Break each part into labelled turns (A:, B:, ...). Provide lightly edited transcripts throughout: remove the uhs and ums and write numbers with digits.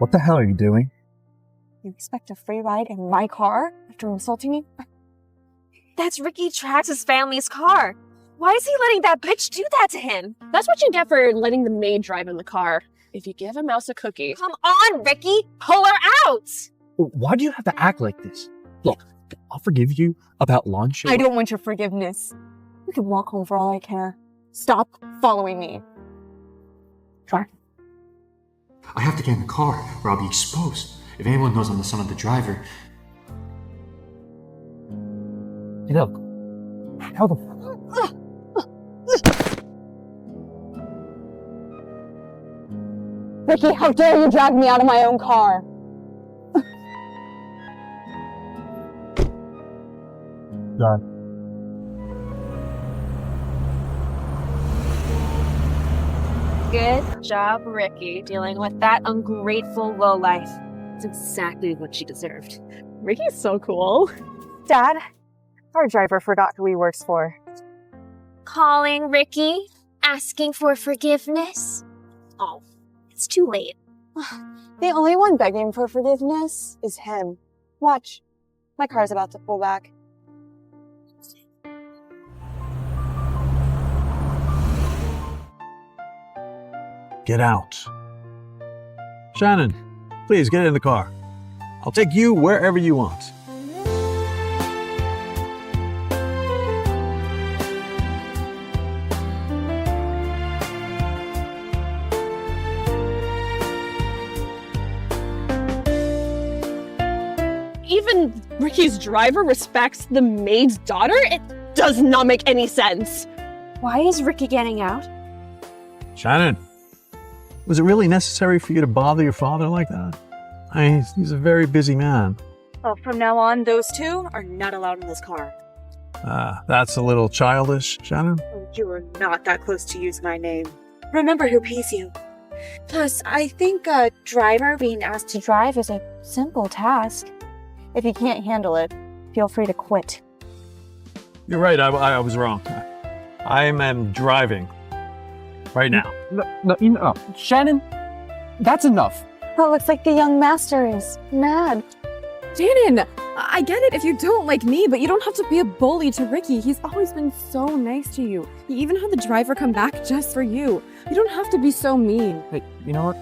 A: What the hell are you doing?
B: You expect a free ride in my car after insulting me?
C: That's Ricky Trax's family's car. Why is he letting that bitch do that to him?
D: That's what you get for letting the maid drive in the car. If you give a mouse a cookie.
C: Come on, Ricky! Pull her out!
A: Why do you have to act like this? Look, I'll forgive you about lunch.
B: I don't want your forgiveness. You can walk home for all I care. Stop following me.
A: Try.
E: I have to get in the car or I'll be exposed. If anyone knows I'm the son of the driver.
A: Look, how the
B: Ricky, how dare you drag me out of my own car?
A: Done.
C: Good job, Ricky, dealing with that ungrateful lowlife. It's exactly what she deserved.
D: Ricky's so cool.
B: Dad, our driver forgot who he works for.
C: Calling Ricky, asking for forgiveness. Oh, it's too late.
B: The only one begging for forgiveness is him. Watch. My car's about to pull back.
F: Get out. Shannon, please get in the car. I'll take you wherever you want.
D: Even Ricky's driver respects the maid's daughter? It does not make any sense.
C: Why is Ricky getting out?
F: Shannon, was it really necessary for you to bother your father like that? He's a very busy man.
B: Well, from now on, those two are not allowed in this car.
F: That's a little childish, Shannon.
B: You are not that close to use my name. Remember who pays you. Plus, I think a driver being asked to drive is a simple task. If you can't handle it, feel free to quit.
F: You're right, I was wrong. I am driving. Right now.
A: No. Shannon, that's enough.
B: Well, it looks like the young master is mad.
G: Shannon, I get it if you don't like me, but you don't have to be a bully to Ricky. He's always been so nice to you. He even had the driver come back just for you. You don't have to be so mean.
A: Hey, you know what?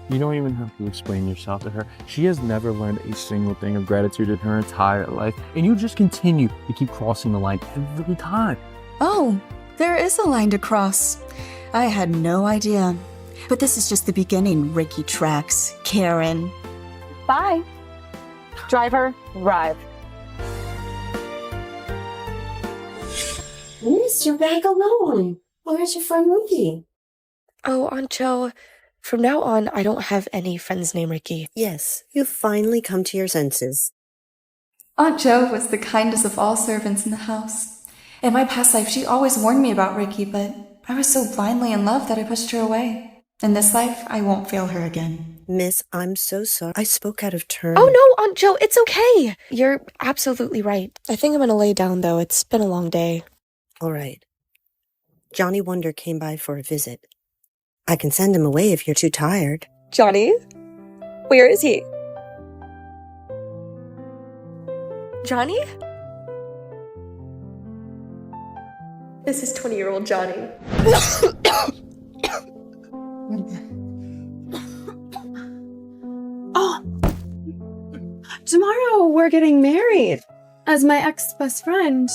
A: You don't even have to explain yourself to her. She has never learned a single thing of gratitude in her entire life, and you just continue to keep crossing the line every time.
H: Oh, there is a line to cross. I had no idea. But this is just the beginning, Ricky Trax, Karen.
B: Bye. Driver, drive.
I: Miss, you're back alone. Where's your friend Ricky?
J: Oh, Aunt Jo, from now on, I don't have any friends named Ricky.
I: Yes, you've finally come to your senses.
K: Aunt Jo was the kindest of all servants in the house. In my past life, she always warned me about Ricky, but I was so blindly in love that I pushed her away. In this life, I won't fail her again.
I: Miss, I'm so sorry. I spoke out of turn.
J: Oh no, Aunt Jo, it's okay. You're absolutely right. I think I'm gonna lay down, though. It's been a long day.
I: All right. Johnny Wonder came by for a visit. I can send him away if you're too tired.
J: Johnny? Where is he? Johnny? This is 20-year-old Johnny.
G: Oh, tomorrow we're getting married. As my ex-best friend,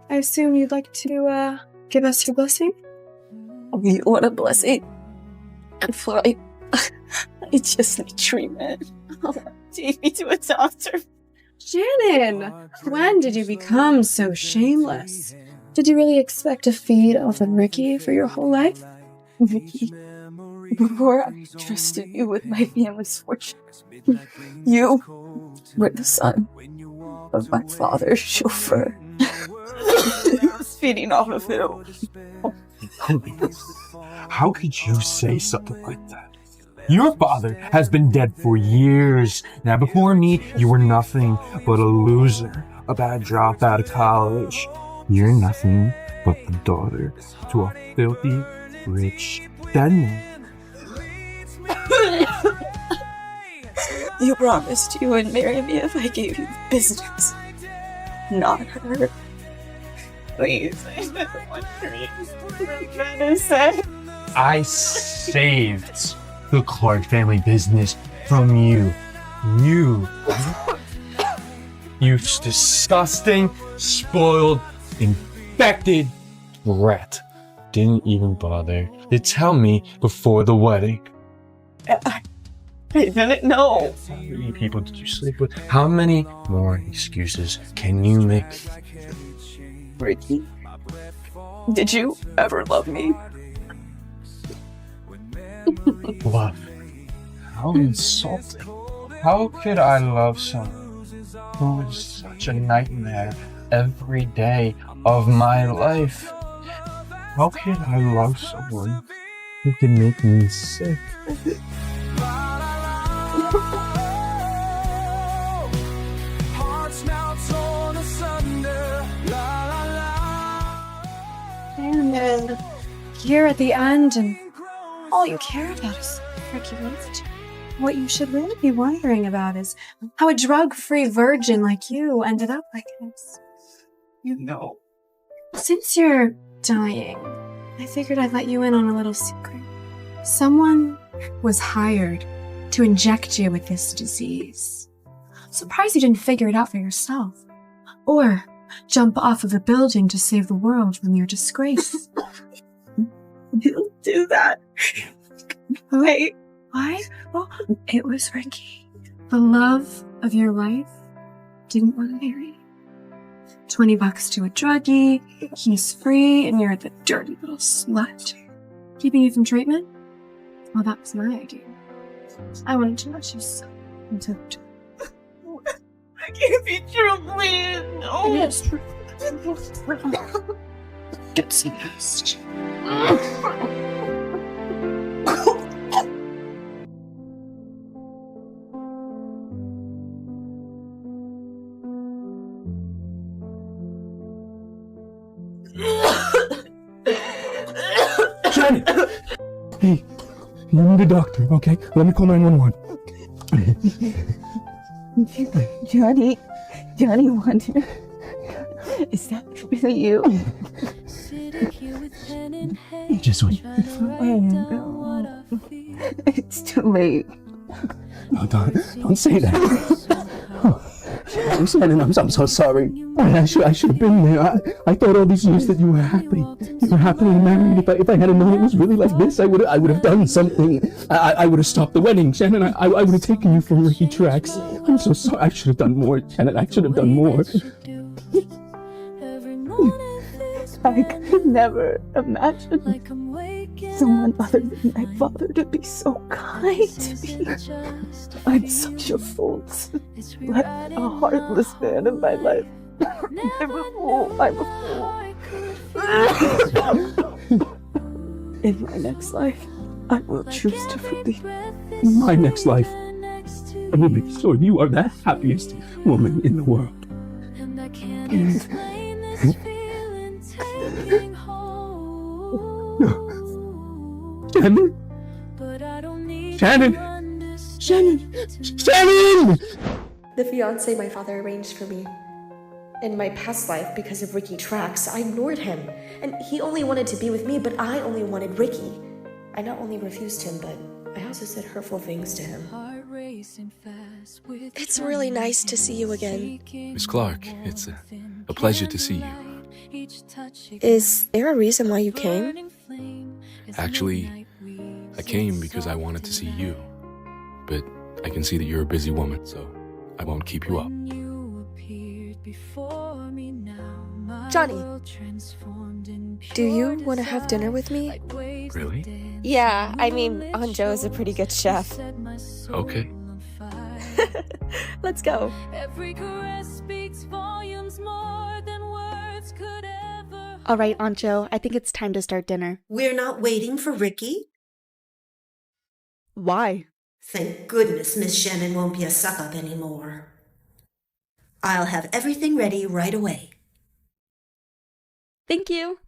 G: I assume you'd like to give us your blessing?
B: Oh, you want a blessing? And for I just need treatment. Take me to a doctor.
G: Shannon, when did you become so shameless? Did you really expect to feed off of Ricky for your whole life?
B: Ricky, before I trusted you with my family's fortune, you were the son of my father's chauffeur. Feeding off of who?
A: How could you say something like that? Your father has been dead for years. Now, before me, you were nothing but a loser, a bad drop out of college. You're nothing but the daughter to a filthy, rich dead man.
B: You promised you would marry me if I gave you the business. Not her. Please, I never want to say.
A: I saved the Clark family business from you. You disgusting, spoiled, infected brat. Didn't even bother to tell me before the wedding.
B: I didn't know.
A: How many people did you sleep with? How many more excuses can you make?
B: Ricky, did you ever love me?
A: Love. How insulting. How could I love someone who was such a nightmare every day of my life? How could I love someone who can make me sick?
G: And then here at the end, and all you care about is Ricky left. What you should really be wondering about is how a drug-free virgin like you ended up like this.
A: You know.
G: Since you're dying, I figured I'd let you in on a little secret. Someone was hired to inject you with this disease. I'm surprised you didn't figure it out for yourself. Or jump off of a building to save the world from your disgrace.
B: You do that. Wait.
G: Why? Well, it was Ricky. The love of your life didn't want to marry. $20 to a druggie, he's free, and you're the dirty little slut. Keeping you from treatment? Well, that was my idea. I wanted to let you suck until
B: I can't be true, please. No.
G: it is true.
A: Get some rest.
L: Shannon! Hey, you need a doctor, okay? Let me call 911.
B: Johnny Wonder. Is that really you?
L: Just wait.
B: It's too late.
L: No, don't say that. Oh, Shannon, I'm so sorry. I should have been there. I thought all these years that you were happy. You were happily married. If I had known it was really like this, I would have done something. I would have stopped the wedding, Shannon. I would have taken you from Ricky tracks. I'm so sorry. I should have done more, Shannon. I should have done more.
B: I could never imagine someone other than my father to be so kind to me. I'm such a fool to let a heartless man in my life. I'm a fool. In my next life, I will choose to forgive.
L: In my next life, I will make sure you are the happiest woman in the world. Shannon!
J: The fiancé my father arranged for me. In my past life, because of Ricky Trax, I ignored him. And he only wanted to be with me, but I only wanted Ricky. I not only refused him, but I also said hurtful things to him. It's really nice to see you again.
M: Miss Clark, it's a pleasure to see you.
J: Is there a reason why you came?
M: Actually, I came because I wanted to see you. But I can see that you're a busy woman, so I won't keep you up.
J: Johnny, do you want to have dinner with me?
M: Really?
J: Yeah, I mean, Anjo is a pretty good chef.
M: Okay.
J: Let's go. All right, Anjo, I think it's time to start dinner.
I: We're not waiting for Ricky?
J: Why?
I: Thank goodness Miss Shannon won't be a suck-up anymore. I'll have everything ready right away.
J: Thank you.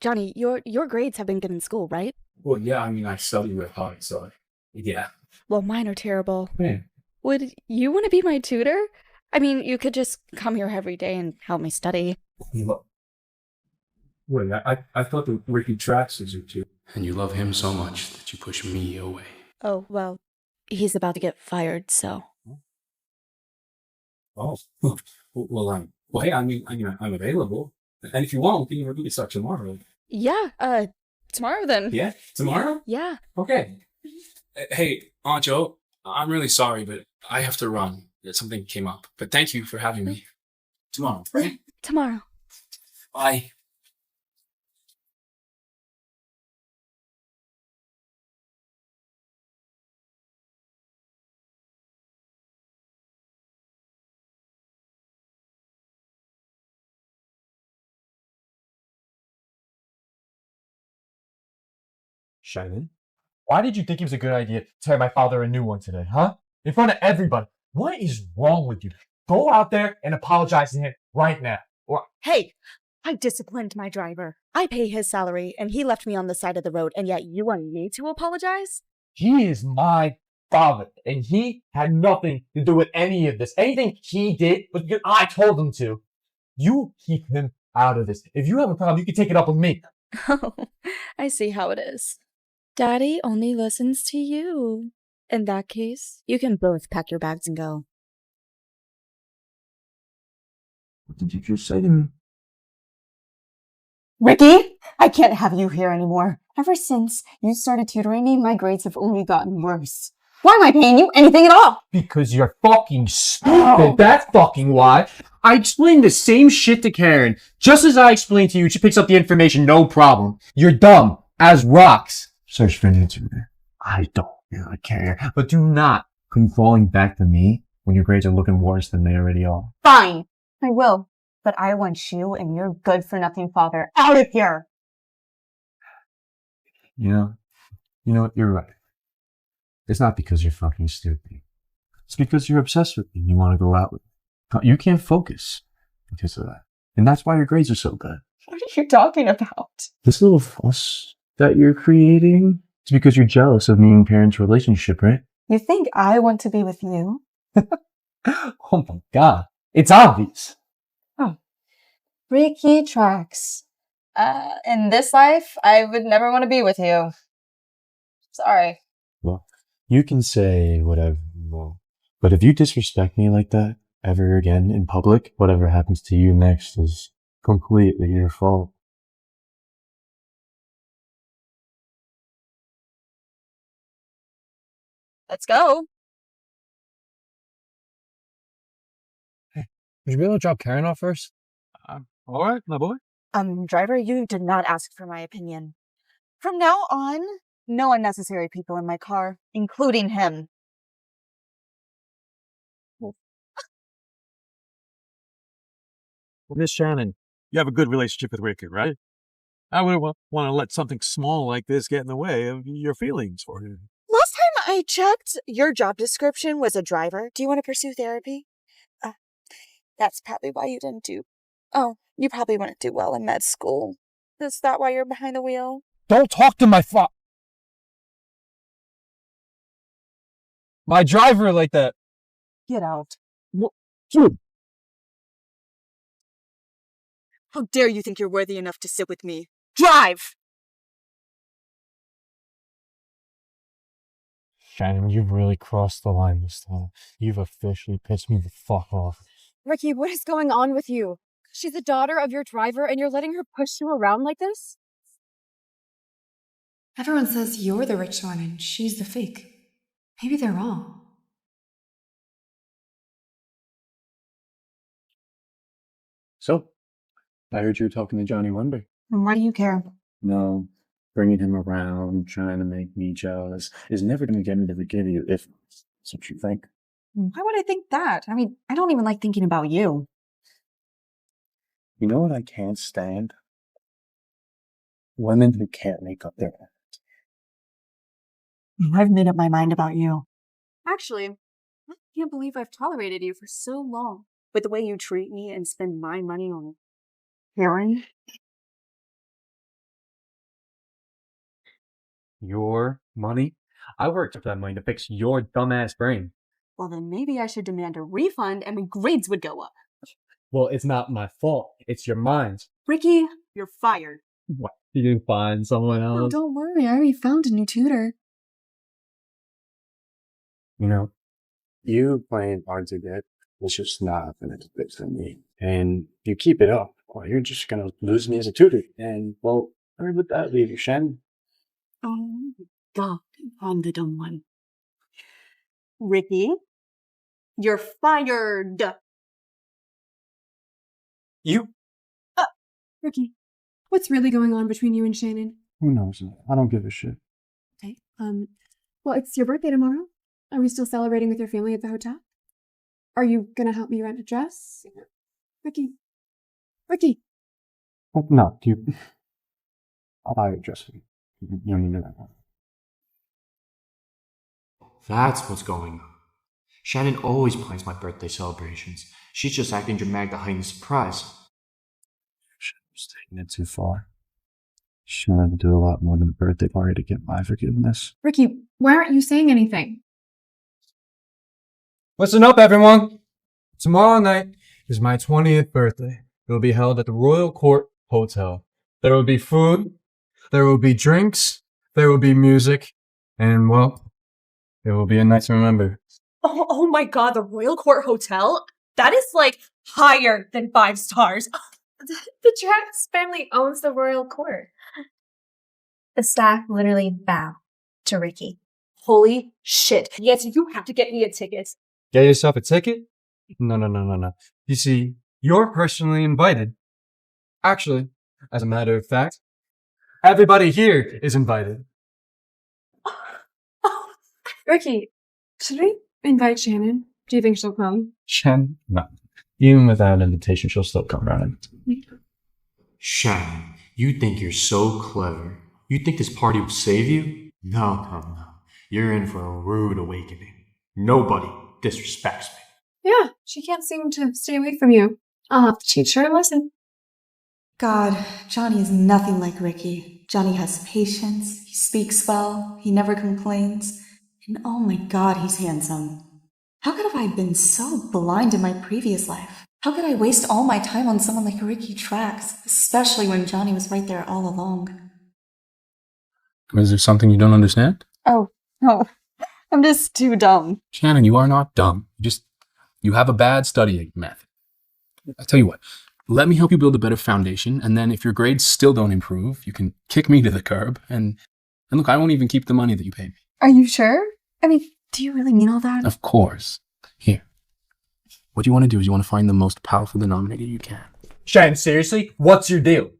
B: Johnny, your grades have been good in school, right?
N: Well, yeah, I mean, I study real hard, so yeah.
B: Well, mine are terrible.
N: Yeah.
B: Would you want to be my tutor? I mean, you could just come here every day and help me study.
N: Wait, I thought the Ricky Trax was your tutor.
M: And you love him so much that you push me away.
B: Oh, well, he's about to get fired, so.
N: Oh, well, hey, I mean, I'm available. And if you want, we can start tomorrow.
B: Yeah, tomorrow then.
N: Yeah? Tomorrow?
B: Yeah.
N: Okay. Hey, Aunt Joe, I'm really sorry, but I have to run. Something came up. But thank you for having me. Tomorrow, right?
B: Tomorrow.
N: Bye.
A: Shannon, why did you think it was a good idea to tear my father a new one today, huh? In front of everybody. What is wrong with you? Go out there and apologize to him right now. Or
B: Hey, I disciplined my driver. I pay his salary, and he left me on the side of the road, and yet you want me to apologize?
A: he is my father, and he had nothing to do with any of this. Anything he did was because I told him to. You keep him out of this. If you have a problem, you can take it up with me.
B: Oh, I see how it is. Daddy only listens to you. In that case, you can both pack your bags and go.
A: What did you just say to me?
O: Ricky, I can't have you here anymore. Ever since you started tutoring me, my grades have only gotten worse. Why am I paying you anything at all?
A: Because you're fucking stupid. That's fucking why. I explained the same shit to Karen. Just as I explained to you, she picks up the information, no problem. You're dumb as rocks. Search for an answer there. I don't really care. But do not come falling back to me when your grades are looking worse than they already are.
O: Fine, I will. But I want you and your good-for-nothing father out of here.
A: You know what? You're right. It's not because you're fucking stupid. It's because you're obsessed with me and you want to go out with me. You can't focus because of that. And that's why your grades are so good.
O: What are you talking about?
A: This little fuss that you're creating, it's because you're jealous of me and Karen's relationship, right?
O: You think I want to be with you?
A: Oh my god. It's obvious.
O: Oh. Ricky Trax. In this life, I would never want to be with you. Sorry.
A: Well, you can say whatever you want. But if you disrespect me like that ever again in public, whatever happens to you next is completely your fault.
B: Let's go.
F: Would you be able to drop Karen off first? All right, my boy.
B: Driver, you did not ask for my opinion. From now on, no unnecessary people in my car, including him.
F: Miss Shannon, you have a good relationship with Ricky, right? I wouldn't want to let something small like this get in the way of your feelings for him.
B: Last time I checked, your job description was a driver. Do you want to pursue therapy? That's probably why you didn't do... Oh, you probably wouldn't do well in med school. Is that why you're behind the wheel?
A: Don't talk to my driver like that.
O: Get out.
A: Dude.
B: How dare you think you're worthy enough to sit with me? Drive!
A: Shannon, you've really crossed the line this time. You've officially pissed me the fuck off.
D: Ricky, what is going on with you? She's the daughter of your driver and you're letting her push you around like this?
K: Everyone says you're the rich one and she's the fake. Maybe they're wrong.
E: So, I heard you were talking to Johnny Wonder.
O: And why do you care?
E: No, bringing him around, trying to make me jealous, is never going to get me to forgive you if that's what you think.
O: Why would I think that? I mean, I don't even like thinking about you.
E: You know what I can't stand? Women who can't make up their mind.
O: I've made up my mind about you.
D: Actually, I can't believe I've tolerated you for so long.
B: With the way you treat me and spend my money on Karen?
A: Your money? I worked for that money to fix your dumbass brain.
D: Well, then maybe I should demand a refund and my grades would go up.
A: Well, it's not my fault. It's your mind's.
D: Ricky, you're fired.
A: What? You find someone else?
G: Oh, don't worry, I already found a new tutor.
E: You know, you playing hard to get is just not going to fit for me. And you keep it up, well, you're just going to lose me as a tutor. And, well, where would that leave you, Shannon?
D: Oh, God, I'm the dumb one. Ricky, you're fired.
A: You?
G: Ricky, what's really going on between you and Shannon?
E: Who knows? I don't give a shit.
G: Okay, well, it's your birthday tomorrow. Are we still celebrating with your family at the hotel? Are you gonna help me rent a dress? Ricky.
E: Oh, no, I'll buy a dress for you. You don't need that one.
P: That's what's going on. Shannon always plans my birthday celebrations. She's just acting dramatic to heighten the surprise.
E: Shannon's taking it too far. Shannon would do a lot more than a birthday party to get my forgiveness.
G: Ricky, why aren't you saying anything?
A: Listen up, everyone. Tomorrow night is my 20th birthday. It will be held at the Royal Court Hotel. There will be food, there will be drinks, there will be music, and, well, it will be a night to remember.
D: Oh my God, the Royal Court Hotel? That is like higher than 5 stars.
C: The Trax family owns the royal court. The staff literally bow to Ricky.
D: Holy shit. Yes, you have to get me a ticket.
A: Get yourself a ticket? No. You see, you're personally invited. Actually, as a matter of fact, everybody here is invited.
G: Ricky, should we invite Shannon? Do you think she'll come?
E: Shannon? No. Even without an invitation, she'll still come around.
P: Shannon, you think you're so clever. You think this party will save you? No. You're in for a rude awakening. Nobody disrespects me.
G: Yeah, she can't seem to stay away from you. I'll have to teach her a lesson.
K: God, Johnny is nothing like Ricky. Johnny has patience, he speaks well, he never complains, and oh my God, he's handsome. How could have I been so blind in my previous life? How could I waste all my time on someone like Ricky Trax, especially when Johnny was right there all along?
M: Is there something you don't understand?
O: Oh, no. I'm just too dumb.
M: Shannon, you are not dumb. You have a bad studying method. I'll tell you what. Let me help you build a better foundation, and then if your grades still don't improve, you can kick me to the curb, and look, I won't even keep the money that you paid me.
O: Are you sure? I mean, do you really mean all that?
M: Of course. Here. What you want to do is you want to find the most powerful denominator you can.
A: Shannon, seriously? What's your deal?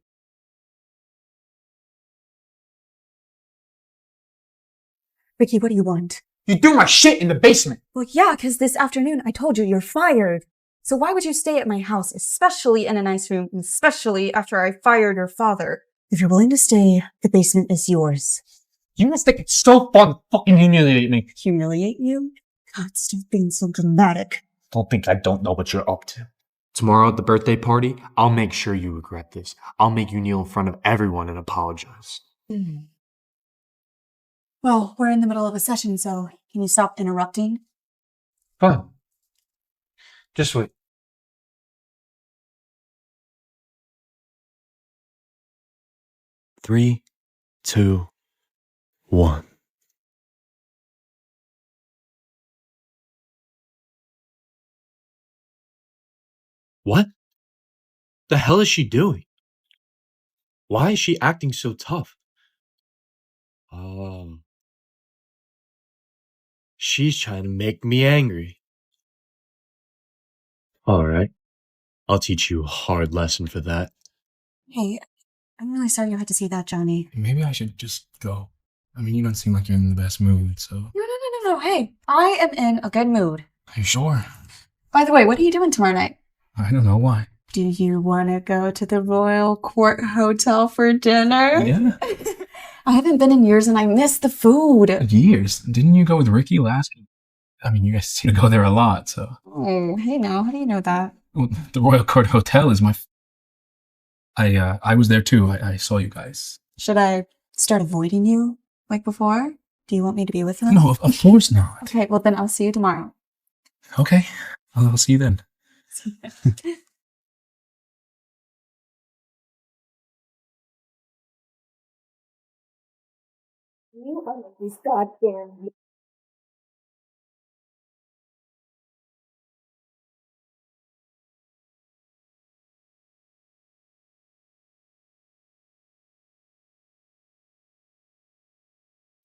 B: Ricky, what do you want?
A: You threw my shit in the basement.
B: Well, yeah, because this afternoon I told you you're fired. So why would you stay at my house, especially in a nice room, and especially after I fired your father? If you're willing to stay, the basement is yours.
A: You must think it's so fun to fucking humiliate me.
B: Humiliate you? God, stop being so dramatic.
A: Don't think I don't know what you're up to.
P: Tomorrow at the birthday party, I'll make sure you regret this. I'll make you kneel in front of everyone and apologize.
B: Well, we're in the middle of a session, so can you stop interrupting?
A: Fine. Just wait.
P: Three, 2, 1. What? The hell is she doing? Why is she acting so tough? Oh. She's trying to make me angry. Alright. I'll teach you a hard lesson for that.
B: Hey, I'm really sorry you had to see that, Johnny.
M: Maybe I should just go. I mean, you don't seem like you're in the best mood, so...
O: No. Hey, I am in a good mood.
M: Are you sure?
O: By the way, what are you doing tomorrow night?
M: I don't know why.
O: Do you want to go to the Royal Court Hotel for dinner?
M: Yeah.
O: I haven't been in years and I miss the food.
M: Years? Didn't you go with Ricky last? I mean, you guys seem to go there a lot, so...
O: Oh, hey now, how do you know that?
M: Well, the Royal Court Hotel is my... I was there too. I saw you guys.
B: Should I start avoiding you?
H: Like before? Do you want me to be with him?
M: No, of course not.
H: Okay, well then I'll see you tomorrow.
M: Okay, I'll see you then.
B: These goddamn.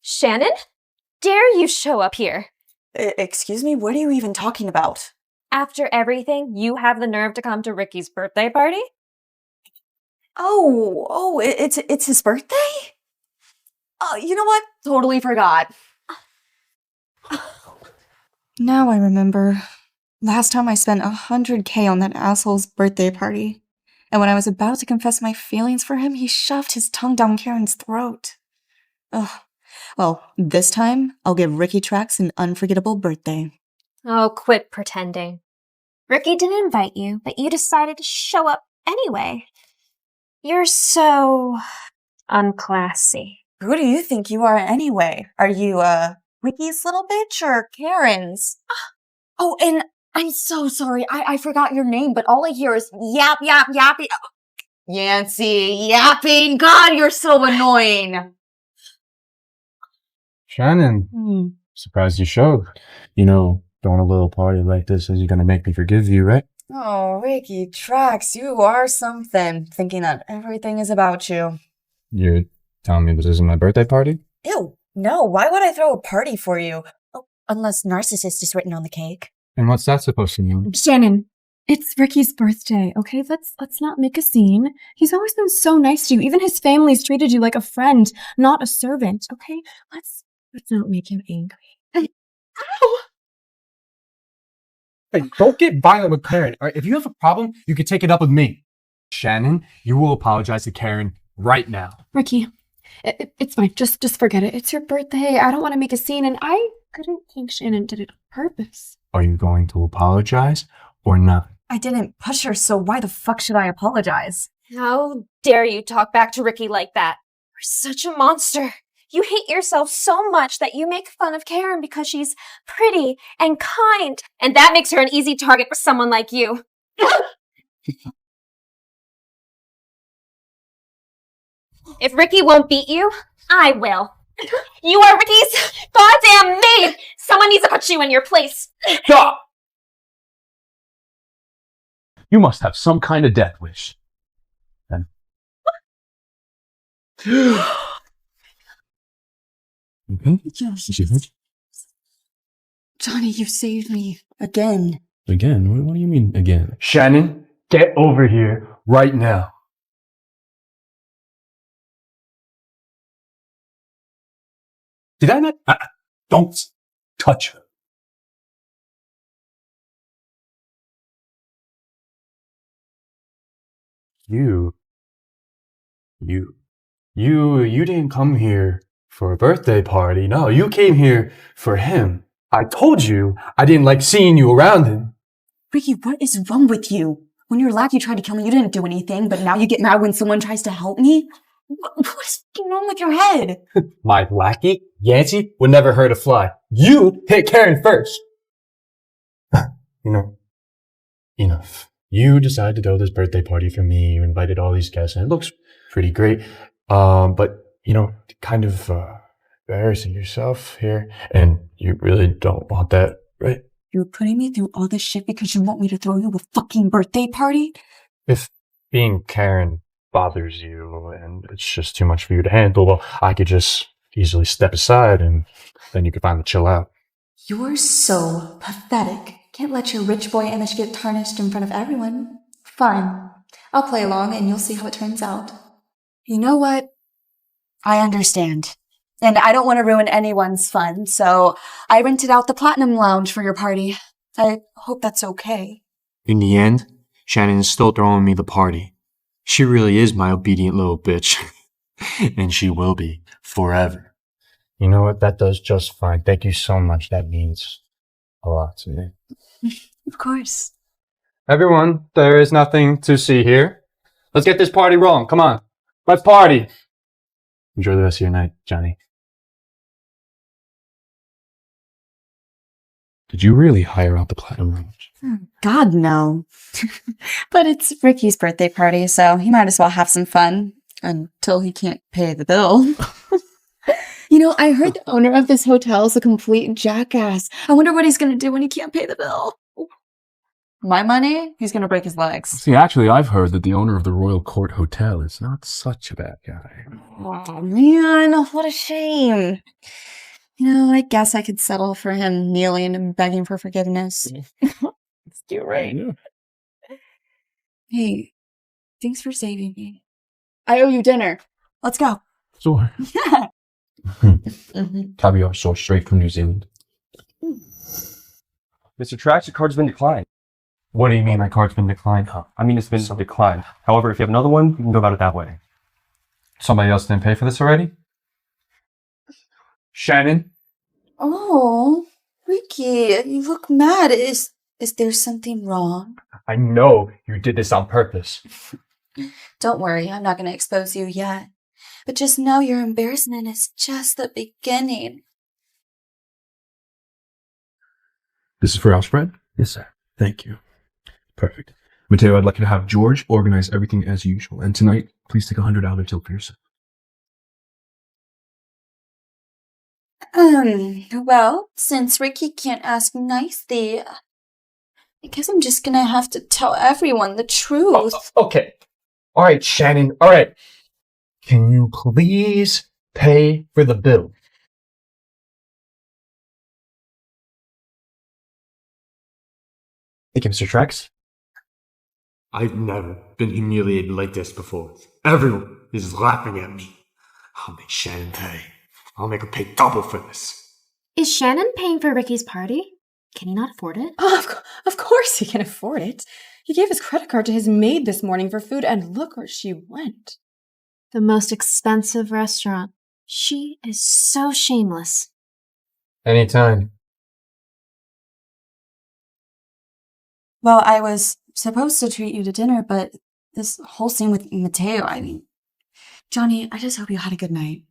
Q: Shannon? Dare you show up here?
O: Excuse me, what are you even talking about?
Q: After everything, you have the nerve to come to Ricky's birthday party?
O: It's his birthday? Oh, you know what? Totally forgot.
K: Now I remember. Last time I spent $100K on that asshole's birthday party. And when I was about to confess my feelings for him, he shoved his tongue down Karen's throat. Ugh. Well, this time, I'll give Ricky Trax an unforgettable birthday.
Q: Oh, quit pretending. Ricky didn't invite you, but you decided to show up anyway. You're so unclassy.
O: Who do you think you are anyway? Are you, Ricky's little bitch or Karen's? Oh, and I'm so sorry. I forgot your name, but all I hear is yap, yap, yapping. Yancy, yapping. God, you're so annoying.
E: Shannon, surprised you showed. You know, throwing a little party like this is gonna make me forgive you, right?
O: Oh, Ricky Trax, you are something. Thinking that everything is about you.
E: You're telling me this isn't my birthday party?
O: Ew, no, why would I throw a party for you? Oh, unless narcissist is written on the cake.
E: And what's that supposed to mean?
G: Shannon, it's Ricky's birthday, okay? Let's not make a scene. He's always been so nice to you. Even his family's treated you like a friend, not a servant, okay? Let's not make him angry.
A: Ow! Hey, don't get violent with Karen. All right, if you have a problem, you can take it up with me. Shannon, you will apologize to Karen right now.
G: Ricky, it's fine. Just forget it. It's your birthday. I don't want to make a scene, and I couldn't think Shannon did it on purpose.
E: Are you going to apologize or not?
O: I didn't push her, so why the fuck should I apologize?
Q: How dare you talk back to Ricky like that? You're such a monster. You hate yourself so much that you make fun of Karen because she's pretty and kind, and that makes her an easy target for someone like you. If Ricky won't beat you, I will. You are Ricky's goddamn maid! Someone needs to put you in your place.
A: Stop! You must have some kind of death wish. Then. Okay.
O: Johnny, you saved me. Again.
E: Again? What do you mean again?
A: Shannon, get over here right now. Did I not? Don't touch her. You didn't come here for a birthday party. No, you came here for him. I told you I didn't like seeing you around him.
O: Ricky, what is wrong with you? When you're lackey tried to kill me, you didn't do anything, but now you get mad when someone tries to help me? What is wrong with your head?
A: My lackey, Yancy, would never hurt a fly. You hit Karen first. Enough. You decided to throw this birthday party for me. You invited all these guests, and it looks pretty great. But, kind of embarrassing yourself here, and you really don't want that, right?
O: You're putting me through all this shit because you want me to throw you a fucking birthday party?
A: If being Karen bothers you and it's just too much for you to handle, well, I could just easily step aside and then you could finally chill out.
K: You're so pathetic. Can't let your rich boy image get tarnished in front of everyone. Fine. I'll play along and you'll see how it turns out.
O: You know what? I understand. And I don't want to ruin anyone's fun, so I rented out the Platinum Lounge for your party. I hope that's okay.
P: In the end, Shannon is still throwing me the party. She really is my obedient little bitch. And she will be forever.
E: You know what? That does just fine. Thank you so much. That means a lot to me.
O: Of course.
A: Everyone, there is nothing to see here. Let's get this party rolling. Come on. Let's party.
E: Enjoy the rest of your night, Johnny.
M: Did you really hire out the Platinum Range?
K: God, no. But it's Ricky's birthday party, so he might as well have some fun until he can't pay the bill. You know, I heard the owner of this hotel is a complete jackass. I wonder what he's going to do when he can't pay the bill. My money? He's going to break his legs.
M: See, actually, I've heard that the owner of the Royal Court Hotel is not such a bad guy.
K: Oh, man, what a shame. You know, I guess I could settle for him kneeling and begging for forgiveness. Let's do right. Hey, thanks for saving me. I owe you dinner. Let's go.
M: Sure.
K: Yeah.
P: Caviar sourced straight from New Zealand.
R: Mr. Trax, your card's been declined.
A: What do you mean my card's been declined?
R: I mean, it's been declined. However, if you have another one, you can go about it that way.
A: Somebody else didn't pay for this already? Shannon?
K: Oh, Ricky, you look mad. Is there something wrong?
A: I know you did this on purpose.
K: Don't worry, I'm not going to expose you yet. But just know your embarrassment is just the beginning.
M: This is for our spread?
A: Yes, sir.
M: Thank you. Perfect. Mateo, I'd like you to have George organize everything as usual. And tonight, please take $100 until for yourself.
K: Well, since Ricky can't ask nicely, I guess I'm just gonna have to tell everyone the truth.
A: Okay. All right, Shannon. All right. Can you please pay for the bill?
R: Thank you, Mr. Trax.
P: I've never been humiliated like this before. Everyone is laughing at me. I'll make Shannon pay. I'll make her pay double for this.
C: Is Shannon paying for Ricky's party? Can he not afford it?
G: Oh, of course he can afford it. He gave his credit card to his maid this morning for food, and look where she went.
C: The most expensive restaurant. She is so shameless.
A: Anytime.
K: Well, I was supposed to treat you to dinner, but this whole scene with Mateo, I mean... Johnny, I just hope you had a good night.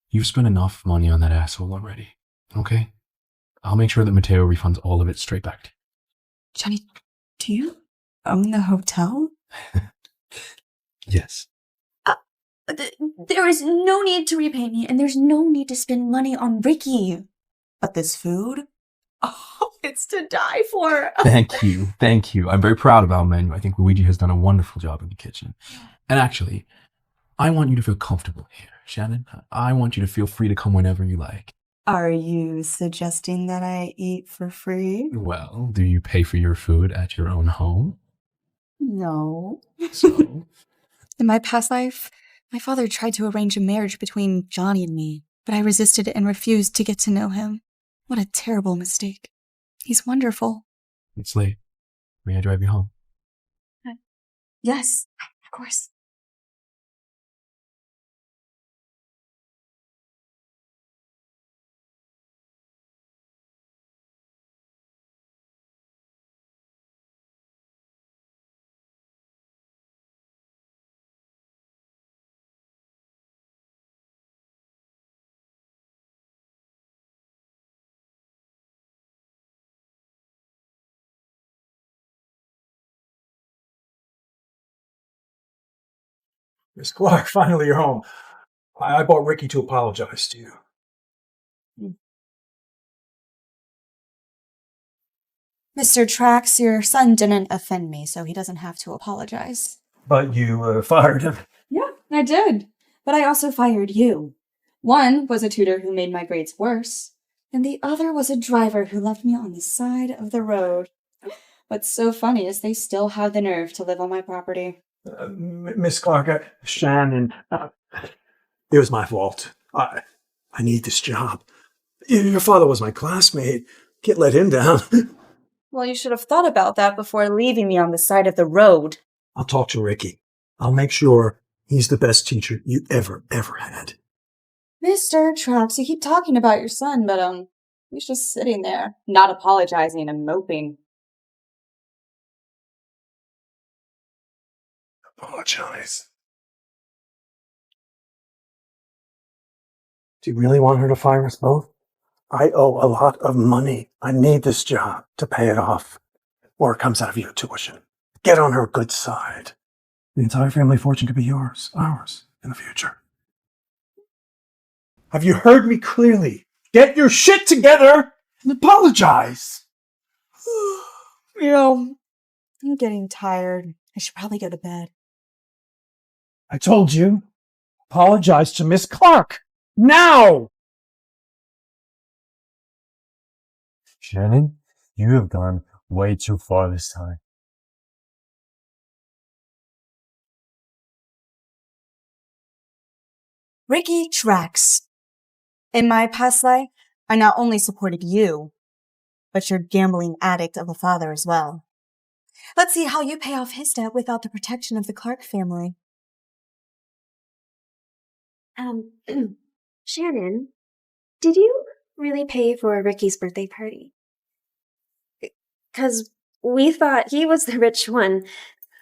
M: You've spent enough money on that asshole already, okay? I'll make sure that Mateo refunds all of it straight back to you.
K: Johnny, do you own the hotel?
M: Yes.
K: There is no need to repay me, and there's no need to spend money on Ricky. But this food? Oh, it's to die for.
M: Thank you. Thank you. I'm very proud of our menu. I think Luigi has done a wonderful job in the kitchen. And actually, I want you to feel comfortable here, Shannon. I want you to feel free to come whenever you like.
K: Are you suggesting that I eat for free?
M: Well, do you pay for your food at your own home?
K: No.
M: So?
K: In my past life, my father tried to arrange a marriage between Johnny and me, but I resisted and refused to get to know him. What a terrible mistake. He's wonderful.
M: It's late. May I drive you home?
K: Yes, of course.
F: Miss Clark, finally you're home. I brought Ricky to apologize to you.
K: Mr. Trax, your son didn't offend me, so he doesn't have to apologize.
F: But you fired him.
K: Yeah, I did. But I also fired you. One was a tutor who made my grades worse, and the other was a driver who left me on the side of the road. What's so funny is they still have the nerve to live on my property.
F: Miss Clark, Shannon, it was my fault. I need this job. Your father was my classmate. Can't let him down.
K: Well, you should have thought about that before leaving me on the side of the road.
F: I'll talk to Ricky. I'll make sure he's the best teacher you ever had.
K: Mr. Trax, you keep talking about your son, but he's just sitting there, not apologizing and moping.
F: Apologize. Do you really want her to fire us both? I owe a lot of money. I need this job to pay it off. Or it comes out of your tuition. Get on her good side. The entire family fortune could be yours, ours, in the future. Have you heard me clearly? Get your shit together and apologize.
O: I'm getting tired. I should probably go to bed.
A: I told you. Apologize to Miss Clark. Now!
L: Shannon, you have gone way too far this time.
O: Ricky tracks. In my past life, I not only supported you, but your gambling addict of a father as well. Let's see how you pay off his debt without the protection of the Clark family.
Q: Shannon, did you really pay for Ricky's birthday party? 'Cause we thought he was the rich one,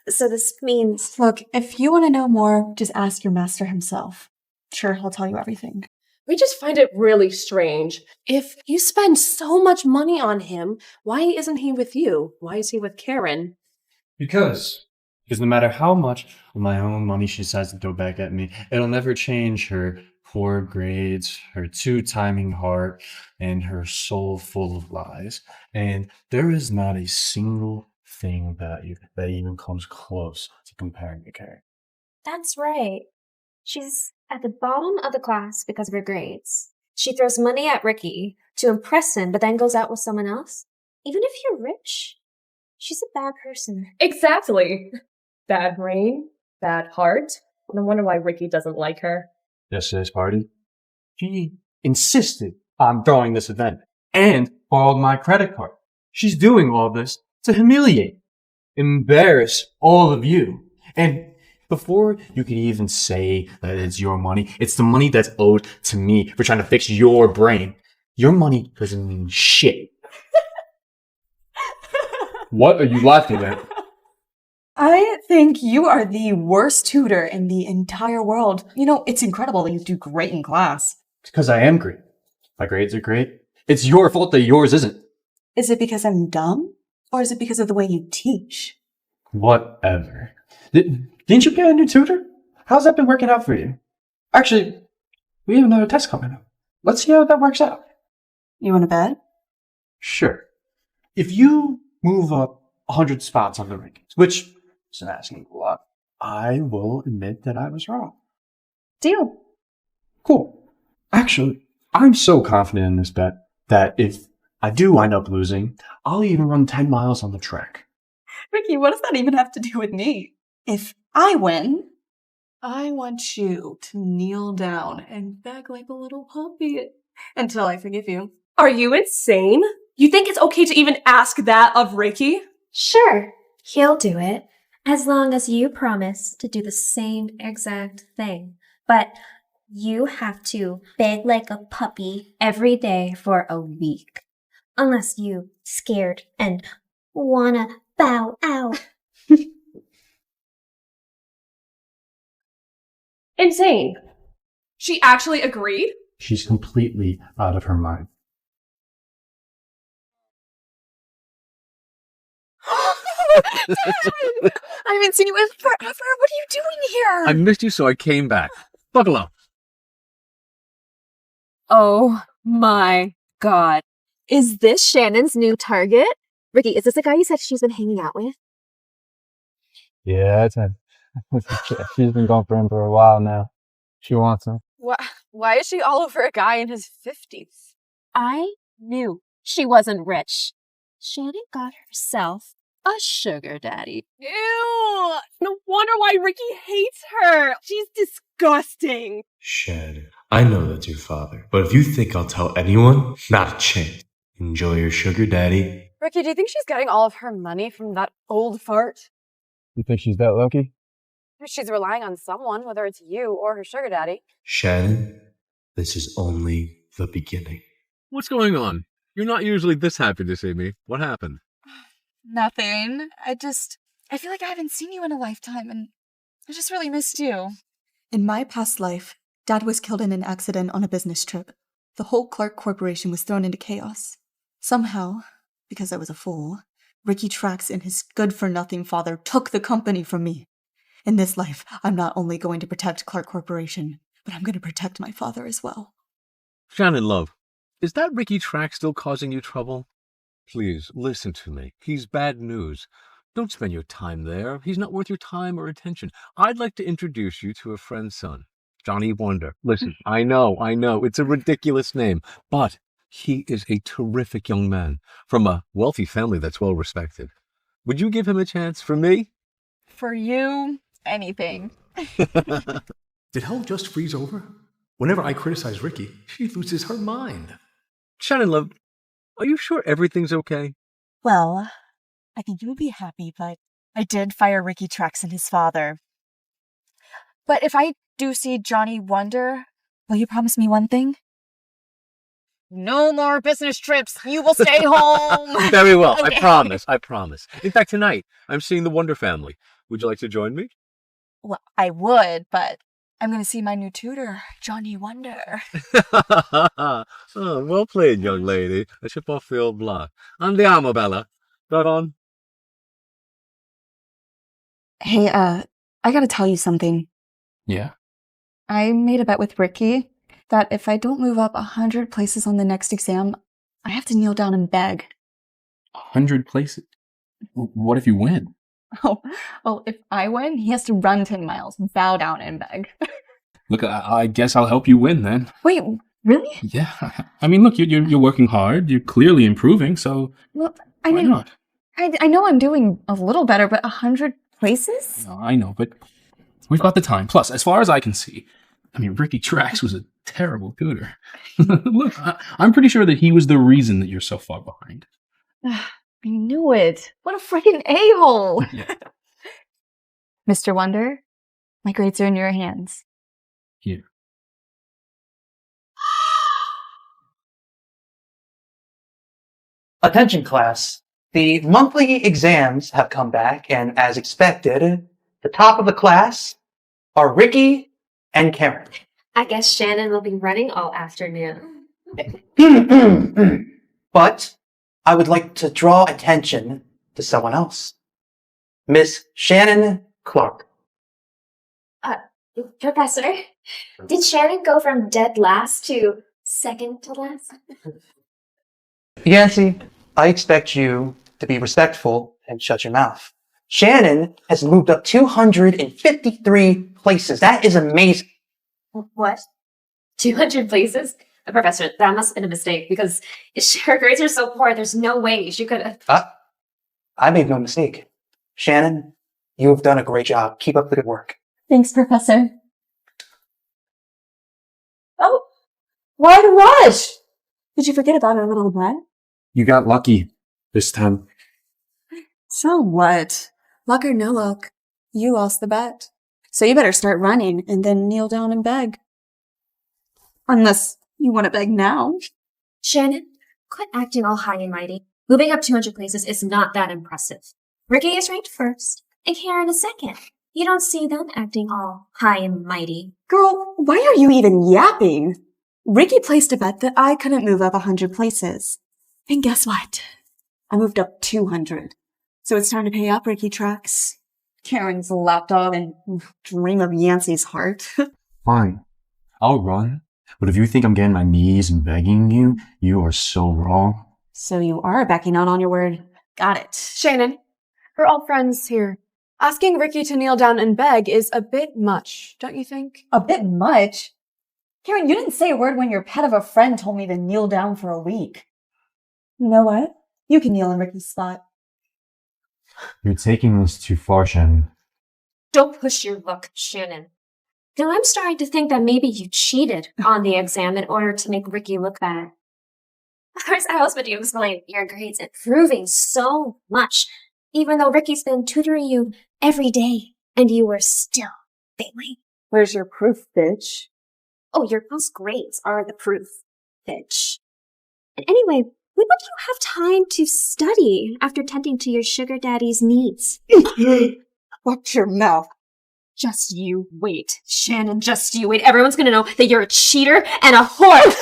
Q: so this means...
O: Look, if you want to know more, just ask your master himself. Sure, he'll tell you everything.
D: We just find it really strange. If you spend so much money on him, why isn't he with you? Why is he with Karen?
E: Because no matter how much of my own money she decides to throw back at me, it'll never change her poor grades, her two-timing heart, and her soul full of lies. And there is not a single thing about you that even comes close to comparing to Karen.
Q: That's right. She's at the bottom of the class because of her grades. She throws money at Ricky to impress him, but then goes out with someone else. Even if you're rich, she's a bad person.
D: Exactly. Bad brain, bad heart. No wonder why Ricky doesn't like her.
E: Yesterday's party, she insisted on throwing this event and borrowed my credit card. She's doing all this to humiliate, embarrass all of you. And before you can even say that it's your money, it's the money that's owed to me for trying to fix your brain. Your money doesn't mean shit. What are you laughing at?
O: I think you are the worst tutor in the entire world. You know, it's incredible that you do great in class.
E: It's because I am great. My grades are great. It's your fault that yours isn't.
O: Is it because I'm dumb? Or is it because of the way you teach?
E: Whatever. Didn't you get a new tutor? How's that been working out for you? Actually, we have another test coming up. Let's see how that works out.
O: You want to bet?
E: Sure. If you move up 100 spots on the rankings, which isn't asking a lot, I will admit that I was wrong.
O: Deal.
E: Cool. Actually, I'm so confident in this bet that if I do wind up losing, I'll even run 10 miles on the track.
O: Ricky, what does that even have to do with me? If I win, I want you to kneel down and beg like a little puppy until I forgive you.
D: Are you insane? You think it's okay to even ask that of Ricky?
Q: Sure, he'll do it, as long as you promise to do the same exact thing. But you have to beg like a puppy every day for a week. Unless you scared and wanna bow out.
D: Insane. She actually agreed?
E: She's completely out of her mind.
O: I haven't seen you in forever. What are you doing here?
M: I missed you, so I came back. Buckle up.
B: Oh my god. Is this Shannon's new target?
Q: Ricky, is this the guy you said she's been hanging out with?
L: Yeah, that's it. She's been going for him for a while now. She wants him.
B: Why is she all over a guy in his 50s? I knew she wasn't rich. Shannon got herself a sugar daddy.
D: Ew! No wonder why Ricky hates her. She's disgusting.
P: Shannon, I know that's your father, but if you think I'll tell anyone, not a chance. Enjoy your sugar daddy.
B: Ricky, do you think she's getting all of her money from that old fart?
L: You think she's that lucky?
B: She's relying on someone, whether it's you or her sugar daddy.
P: Shannon, this is only the beginning.
S: What's going on? You're not usually this happy to see me. What happened?
G: Nothing. I feel like I haven't seen you in a lifetime, and I just really missed you.
H: In my past life, Dad was killed in an accident on a business trip. The whole Clark Corporation was thrown into chaos. Somehow, because I was a fool, Ricky Trax and his good-for-nothing father took the company from me. In this life, I'm not only going to protect Clark Corporation, but I'm going to protect my father as well.
S: Shannon, love, is that Ricky Track still causing you trouble? Please, listen to me. He's bad news. Don't spend your time there. He's not worth your time or attention. I'd like to introduce you to a friend's son, Johnny Wonder. Listen, I know, it's a ridiculous name, but he is a terrific young man from a wealthy family that's well respected. Would you give him a chance for me?
B: For you, anything.
F: Did hell just freeze over? Whenever I criticize Ricky, she loses her mind.
S: Shannon, love, are you sure everything's okay?
B: Well, I think you would be happy, but I did fire Ricky Trax and his father. But if I do see Johnny Wonder, will you promise me one thing? No more business trips. You will stay home.
S: Very well.
B: Okay.
S: I promise. In fact, tonight, I'm seeing the Wonder family. Would you like to join me?
B: Well, I would, but I'm going to see my new tutor, Johnny Wonder.
S: Oh, well played, young lady. A chip off the old block. Andiamo, Bella. Right on.
O: Hey, I gotta tell you something.
M: Yeah?
O: I made a bet with Ricky that if I don't move up 100 places on the next exam, I have to kneel down and beg.
M: 100 places? What if you win?
O: Oh, well, if I win, he has to run 10 miles, bow down and beg.
M: Look, I guess I'll help you win then.
O: Wait, really?
M: Yeah. I mean, look, you're working hard. You're clearly improving, so
O: Well,
M: why not?
O: I know I'm doing a little better, but 100 places?
M: No, I know, but we've got the time. Plus, as far as I can see, I mean, Ricky Trax was a terrible tutor. Look, I'm pretty sure that he was the reason that you're so far behind.
O: I knew it. What a freaking a-hole. Mr. Wonder, my grades are in your hands.
M: Here.
T: Attention class. The monthly exams have come back, and as expected, the top of the class are Ricky and Karen.
Q: I guess Shannon will be running all afternoon.
T: But I would like to draw attention to someone else. Miss Shannon Clark.
Q: Professor, did Shannon go from dead last to second to last?
T: Yancy, I expect you to be respectful and shut your mouth. Shannon has moved up 253 places. That is amazing.
Q: What? 200 places? Professor, that must have been a mistake because her grades are so poor, there's no way she could have.
T: I made no mistake. Shannon, you have done a great job. Keep up the good work.
O: Thanks, Professor.
B: Oh, why the rush? Did you forget about our little bet?
E: You got lucky this time.
O: So what? Luck or no luck, you lost the bet. So you better start running and then kneel down and beg. Unless you want to beg now.
Q: Shannon, quit acting all high and mighty. Moving up 200 places is not that impressive. Ricky is ranked first, and Karen is second. You don't see them acting all high and mighty.
O: Girl, why are you even yapping? Ricky placed a bet that I couldn't move up 100 places. And guess what? I moved up 200. So it's time to pay up, Ricky Trax. Karen's lapdog and dream of Yancey's heart.
E: Fine. I'll run. But if you think I'm getting my knees and begging you, you are so wrong.
O: So you are backing out on your word. Got it.
D: Shannon, we're all friends here. Asking Ricky to kneel down and beg is a bit much, don't you think?
O: A bit much? Karen, you didn't say a word when your pet of a friend told me to kneel down for a week. You know what? You can kneel in Ricky's spot.
E: You're taking this too far, Shannon.
Q: Don't push your luck, Shannon. Now I'm starting to think that maybe you cheated on the exam in order to make Ricky look bad. Of course, how else would you explain your grades improving so much, even though Ricky's been tutoring you every day, and you were still failing?
O: Where's your proof, bitch?
Q: Oh, your past grades are the proof, bitch. And anyway, when would you have time to study after tending to your sugar daddy's needs?
O: Watch your mouth.
Q: Just you wait, Shannon, just you wait. Everyone's gonna know that you're a cheater and a whore.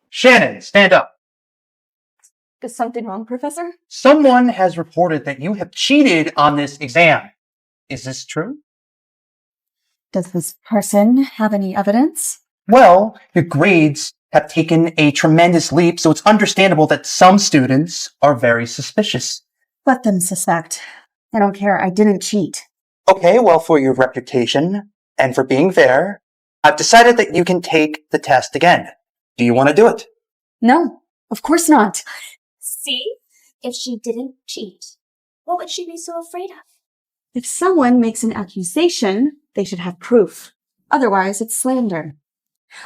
T: Shannon, stand up.
O: Is something wrong, Professor?
T: Someone has reported that you have cheated on this exam. Is this true?
O: Does this person have any evidence?
T: Well, your grades have taken a tremendous leap, so it's understandable that some students are very suspicious.
O: Let them suspect. I don't care. I didn't cheat.
T: Okay, well, for your reputation and for being fair, I've decided that you can take the test again. Do you want to do it?
O: No, of course not.
Q: See? If she didn't cheat, what would she be so afraid of?
O: If someone makes an accusation, they should have proof. Otherwise, it's slander.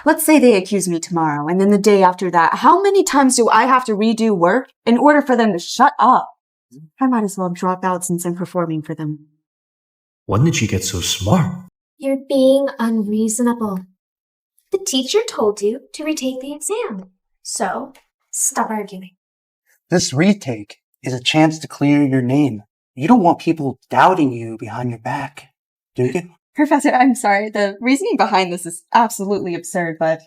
O: Let's say they accuse me tomorrow, and then the day after that, how many times do I have to redo work in order for them to shut up? I might as well drop out since I'm performing for them.
U: When did she get so smart?
Q: You're being unreasonable. The teacher told you to retake the exam. So, stop arguing.
T: This retake is a chance to clear your name. You don't want people doubting you behind your back, do you?
O: Professor, I'm sorry. The reasoning behind this is absolutely absurd, but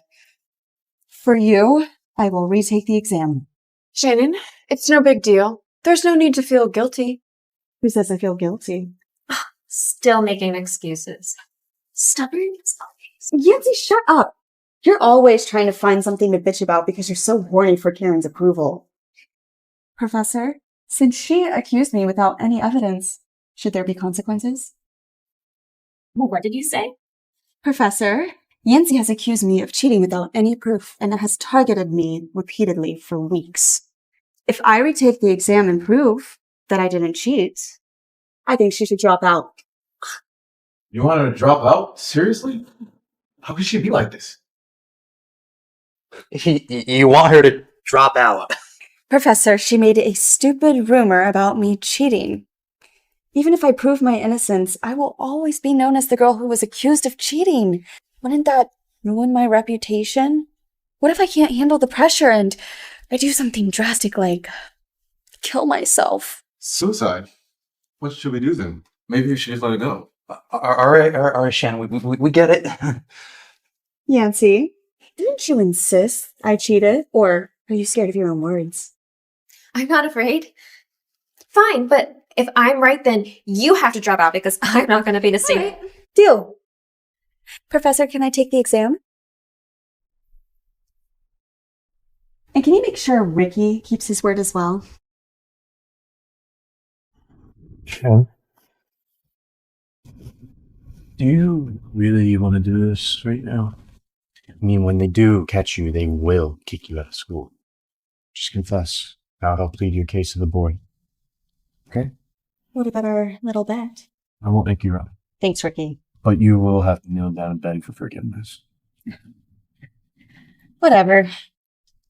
O: for you, I will retake the exam.
D: Shannon, it's no big deal. There's no need to feel guilty.
O: Who says I feel guilty?
Q: Still making excuses. Stubborn as always.
O: Yancy, shut up. You're always trying to find something to bitch about because you're so horny for Karen's approval. Professor, since she accused me without any evidence, should there be consequences?
Q: What did you say?
O: Professor, Yancy has accused me of cheating without any proof and has targeted me repeatedly for weeks. If I retake the exam and prove that I didn't cheat, I think she should drop out.
A: You want her to drop out? Seriously? How could she be like this?
T: You want her to drop out?
O: Professor, she made a stupid rumor about me cheating. Even if I prove my innocence, I will always be known as the girl who was accused of cheating. Wouldn't that ruin my reputation? What if I can't handle the pressure and I do something drastic like kill myself?
A: Suicide? What should we do then? Maybe we should just let it go.
T: All right, Shannon, we get it.
O: Yancy, didn't you insist I cheated? Or are you scared of your own words?
Q: I'm not afraid. Fine, but if I'm right, then you have to drop out because I'm not going to be the same.
O: Right. Deal. Professor, can I take the exam? And can you make sure Ricky keeps his word as well?
E: Shannon? Do you really want to do this right now? I mean, when they do catch you, they will kick you out of school. Just confess. I'll help plead your case to the board. Okay?
O: What about our little bet?
E: I won't make you run.
O: Thanks, Ricky.
E: But you will have to kneel down and beg for forgiveness.
O: Whatever.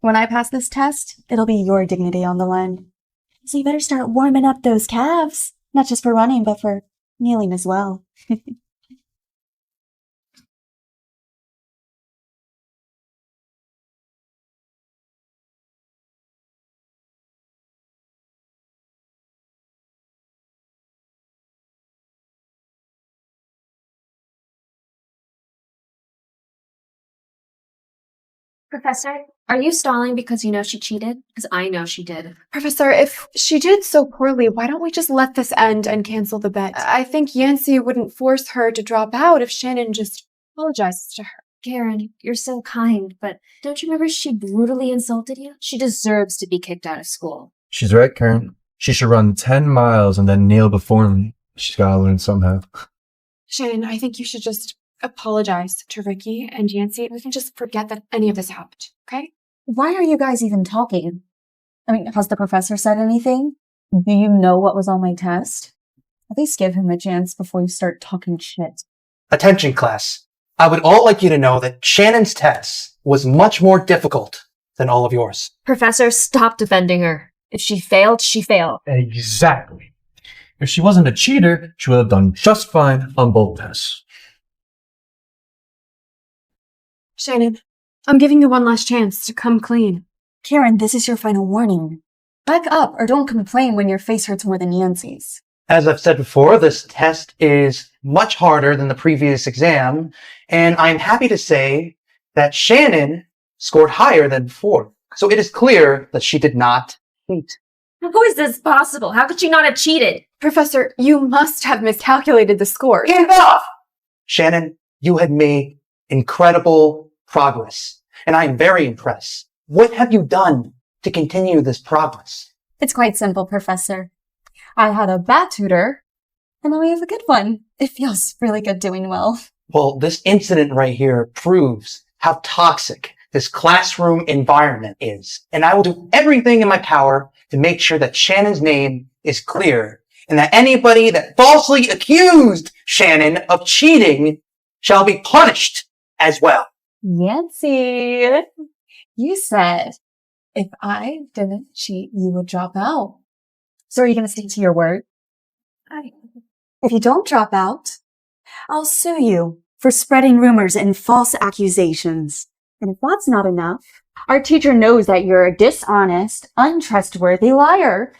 O: When I pass this test, it'll be your dignity on the line. So you better start warming up those calves. Not just for running, but for kneeling as well.
Q: Professor, are you stalling because you know she cheated? Because I know she did.
D: Professor, if she did so poorly, why don't we just let this end and cancel the bet? I think Yancy wouldn't force her to drop out if Shannon just apologizes to her.
Q: Karen, you're so kind, but don't you remember she brutally insulted you? She deserves to be kicked out of school.
A: She's right, Karen. She should run 10 miles and then kneel before me. She's gotta learn somehow.
D: Shannon, I think you should just apologize to Ricky and Yancy. We can just forget that any of this happened, okay?
O: Why are you guys even talking? I mean, has the professor said anything? Do you know what was on my test? At least give him a chance before you start talking shit.
T: Attention, class. I would all like you to know that Shannon's test was much more difficult than all of yours.
Q: Professor, stop defending her. If she failed, she failed.
A: Exactly. If she wasn't a cheater, she would have done just fine on both tests.
D: Shannon, I'm giving you one last chance to come clean.
O: Karen, this is your final warning. Back up or don't complain when your face hurts more than Yancy's.
T: As I've said before, this test is much harder than the previous exam, and I'm happy to say that Shannon scored higher than before. So it is clear that she did not cheat.
Q: How is this possible? How could she not have cheated?
D: Professor, you must have miscalculated the scores.
T: Enough! Shannon, you have made incredible progress, and I am very impressed. What have you done to continue this progress?
O: It's quite simple, Professor. I had a bad tutor, and now we have a good one. It feels really good doing well.
T: Well, this incident right here proves how toxic this classroom environment is. And I will do everything in my power to make sure that Shannon's name is clear and that anybody that falsely accused Shannon of cheating shall be punished as well.
O: Yancy, you said if I didn't cheat, you would drop out. So are you going to stick to your word? If you don't drop out, I'll sue you for spreading rumors and false accusations. And if that's not enough, our teacher knows that you're a dishonest, untrustworthy liar.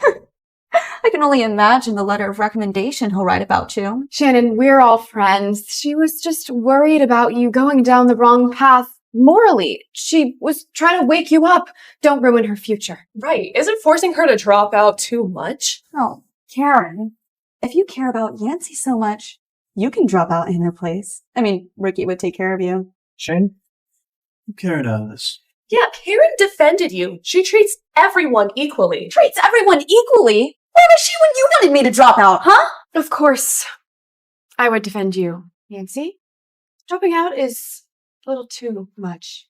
O: I can only imagine the letter of recommendation he'll write about you.
D: Shannon, we're all friends. She was just worried about you going down the wrong path morally. She was trying to wake you up. Don't ruin her future.
I: Right. Isn't forcing her to drop out too much?
O: Oh, Karen, if you care about Yancy so much, you can drop out in her place. I mean, Ricky would take care of you.
U: Shane, who cared out of this?
I: Yeah, Karen defended you. She treats everyone equally.
O: Treats everyone equally? Where was she when you wanted me to drop out, huh?
D: Of course, I would defend you, Yancy. Dropping out is a little too much.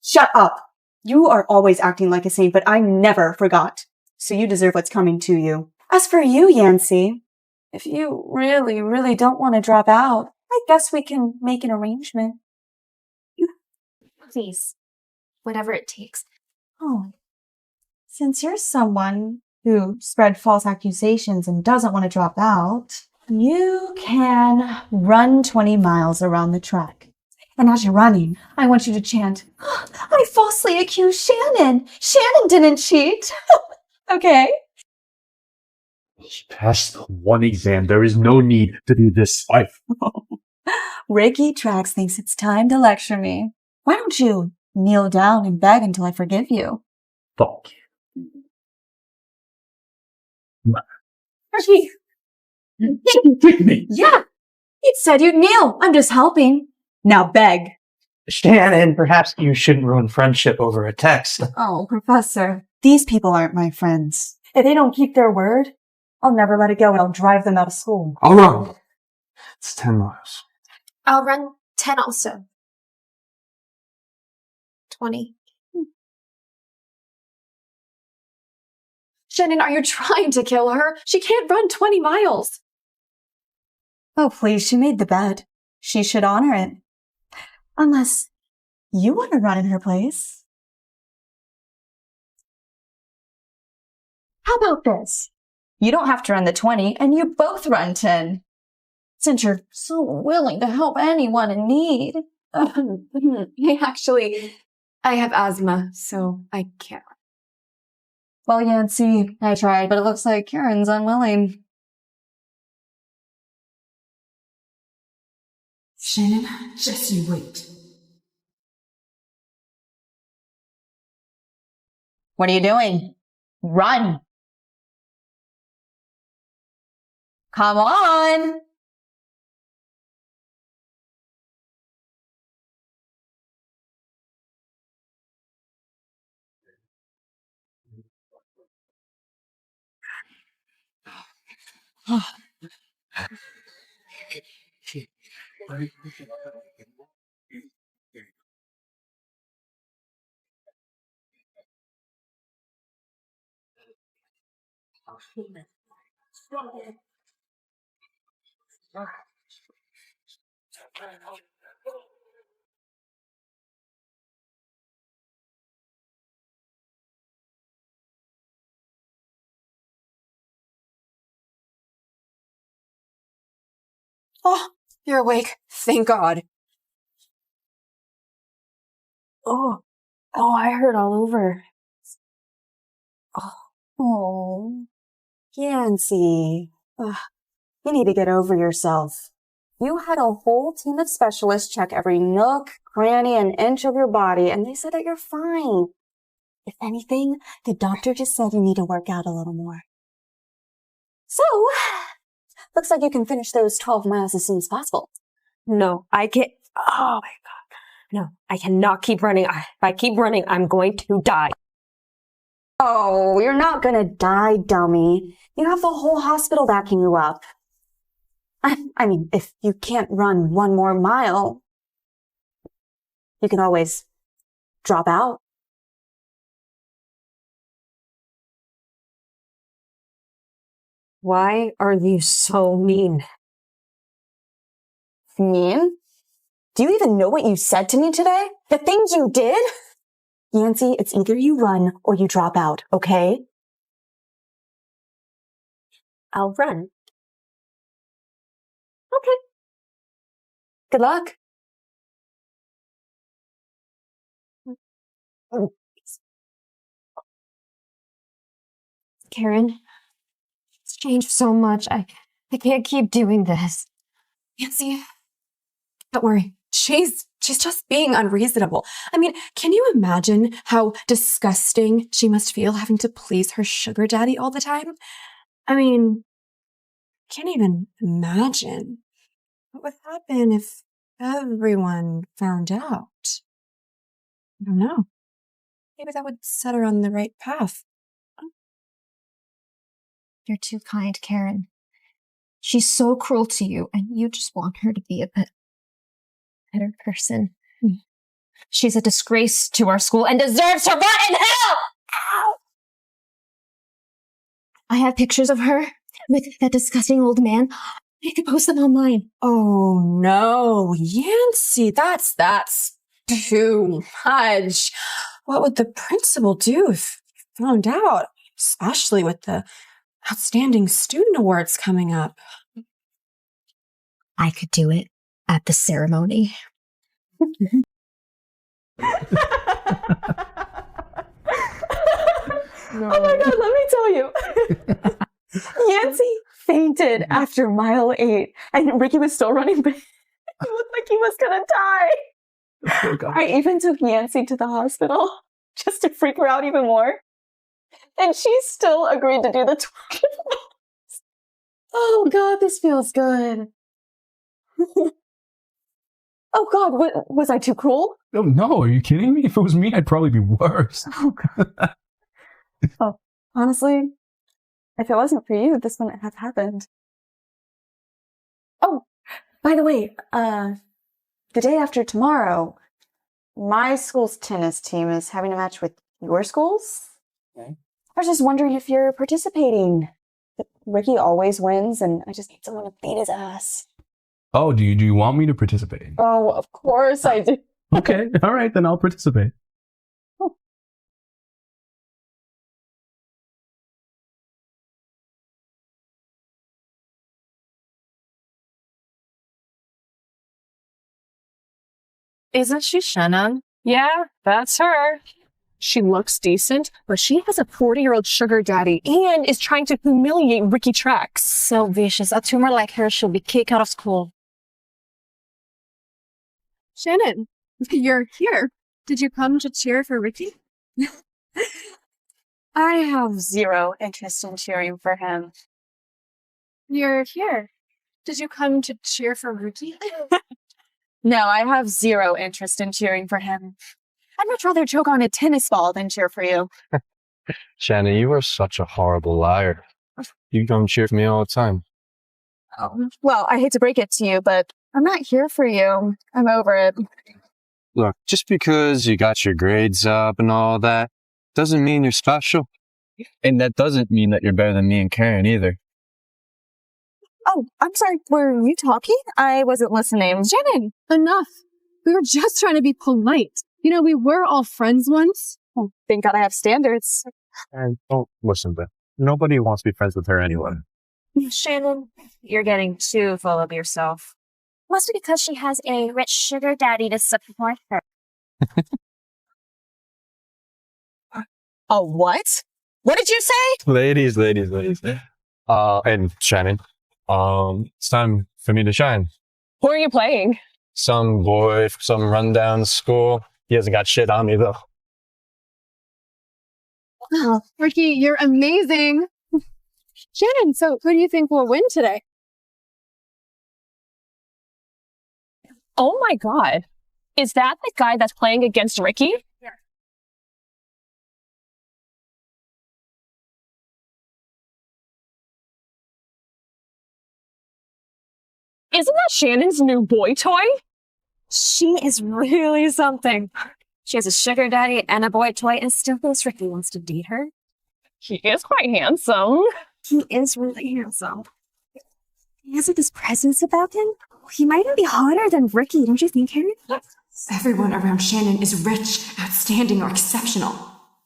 O: Shut up. You are always acting like a saint, but I never forgot. So you deserve what's coming to you. As for you, Yancy, if you really, really don't want to drop out, I guess we can make an arrangement.
Q: Please. Whatever it takes.
O: Oh, since you're someone who spread false accusations and doesn't want to drop out, you can run 20 miles around the track. And as you're running, I want you to chant, I falsely accused Shannon. Shannon didn't cheat. Okay?
U: She passed the one exam. There is no need to do this.
O: Ricky Trax thinks it's time to lecture me. Why don't you kneel down and beg until I forgive you?
U: Fuck.
O: Ricky!
U: Kick me!
O: Yeah! It said you'd kneel. I'm just helping. Now beg.
T: Shannon, perhaps you shouldn't ruin friendship over a text.
O: Oh, Professor, these people aren't my friends. If they don't keep their word, I'll never let it go and I'll drive them out of school.
A: I'll run. It's 10 miles.
Q: I'll run 10 also. 20.
D: Shannon, are you trying to kill her? She can't run 20 miles.
O: Oh, please, she made the bet. She should honor it. Unless you want to run in her place. How about this? You don't have to run the 20, and you both run 10. Since you're so willing to help anyone in need.
D: Actually, I have asthma, so I can't.
O: Well, Yancy, I tried, but it looks like Karen's unwilling.
G: Shannon, just you wait.
O: What are you doing? Run! Come on!
D: Oh, you're awake. Thank God.
O: Oh, I hurt all over. Oh, Yancy. You need to get over yourself.
B: You had a whole team of specialists check every nook, cranny, and inch of your body, and they said that you're fine. If anything, the doctor just said you need to work out a little more. So, looks like you can finish those 12 miles as soon as possible.
Q: No, I can't. Oh my God. No, I cannot keep running. If I keep running, I'm going to die.
B: Oh, you're not gonna die, dummy. You have the whole hospital backing you up. I mean, if you can't run one more mile, you can always drop out.
Q: Why are you so mean?
B: Mean? Do you even know what you said to me today? The things you did? Yancy, it's either you run or you drop out, okay?
Q: I'll run.
B: Okay. Good luck.
Q: Karen, it's changed so much. I can't keep doing this.
D: Yancy, don't worry. She's just being unreasonable. I mean, can you imagine how disgusting she must feel having to please her sugar daddy all the time? I mean, can't even imagine what would happen if everyone found out. I don't know. Maybe that would set her on the right path.
Q: You're too kind, Karen. She's so cruel to you, and you just want her to be a better person. She's a disgrace to our school and deserves to rot in hell! Ow! I have pictures of her with that disgusting old man. I could post them online.
D: Oh no, Yancy, that's too much. What would the principal do if he found out? Especially with the outstanding student awards coming up.
Q: I could do it at the ceremony.
B: No. Oh my God, let me tell you. Yancy fainted after mile 8, and Ricky was still running, but he looked like he was gonna die. I even took Yancy to the hospital just to freak her out even more. And she still agreed to do the 12 miles. Oh God, this feels good. Oh God, was I too cruel?
M: Oh, no, are you kidding me? If it was me, I'd probably be worse.
B: Oh God. Oh, honestly, if it wasn't for you, this wouldn't have happened. Oh, by the way, the day after tomorrow, my school's tennis team is having a match with your school's.
E: Okay.
B: I was just wondering if you're participating. Ricky always wins, and I just need someone to beat his ass.
M: Oh, do you want me to participate?
B: Oh, of course I do.
M: Okay, all right, then I'll participate.
B: Oh.
I: Isn't she Shannon? Yeah, that's her. She looks decent, but she has a 40-year-old sugar daddy and is trying to humiliate Ricky Trax.
O: So vicious. A tumor like her should be kicked out of school.
G: Shannon, you're here. Did you come to cheer for Ricky?
B: I have zero interest in cheering for him.
G: You're here. Did you come to cheer for Ricky?
B: No, I have zero interest in cheering for him. I'd much rather choke on a tennis ball than cheer for you.
E: Shannon, you are such a horrible liar. You come cheer for me all the time.
B: Oh, well, I hate to break it to you, but I'm not here for you. I'm over it.
E: Look, just because you got your grades up and all that doesn't mean you're special. And that doesn't mean that you're better than me and Karen either.
B: Oh, I'm sorry. Were you talking? I wasn't listening.
G: Shannon, enough. We were just trying to be polite. You know, we were all friends once.
B: Oh, thank God I have standards.
E: And don't listen, but nobody wants to be friends with her anyway.
Q: Shannon, you're getting too full of yourself. Must be because she has a rich sugar daddy to support her.
B: A what? What did you say?
E: Ladies. And Shannon, it's time for me to shine.
I: Who are you playing?
E: Some boy from some rundown school. He hasn't got shit on me, though.
D: Oh, Ricky, you're amazing. Shannon, so who do you think will win today?
I: Oh my god. Is that the guy that's playing against Ricky?
D: Yeah.
I: Isn't that Shannon's new boy toy?
Q: She is really something. She has a sugar daddy and a boy toy and still thinks Ricky wants to date her.
I: He is quite handsome.
Q: He is really handsome. He has like this presence about him. He might even be hotter than Ricky, don't you think, Harry?
D: Everyone around Shannon is rich, outstanding, or exceptional.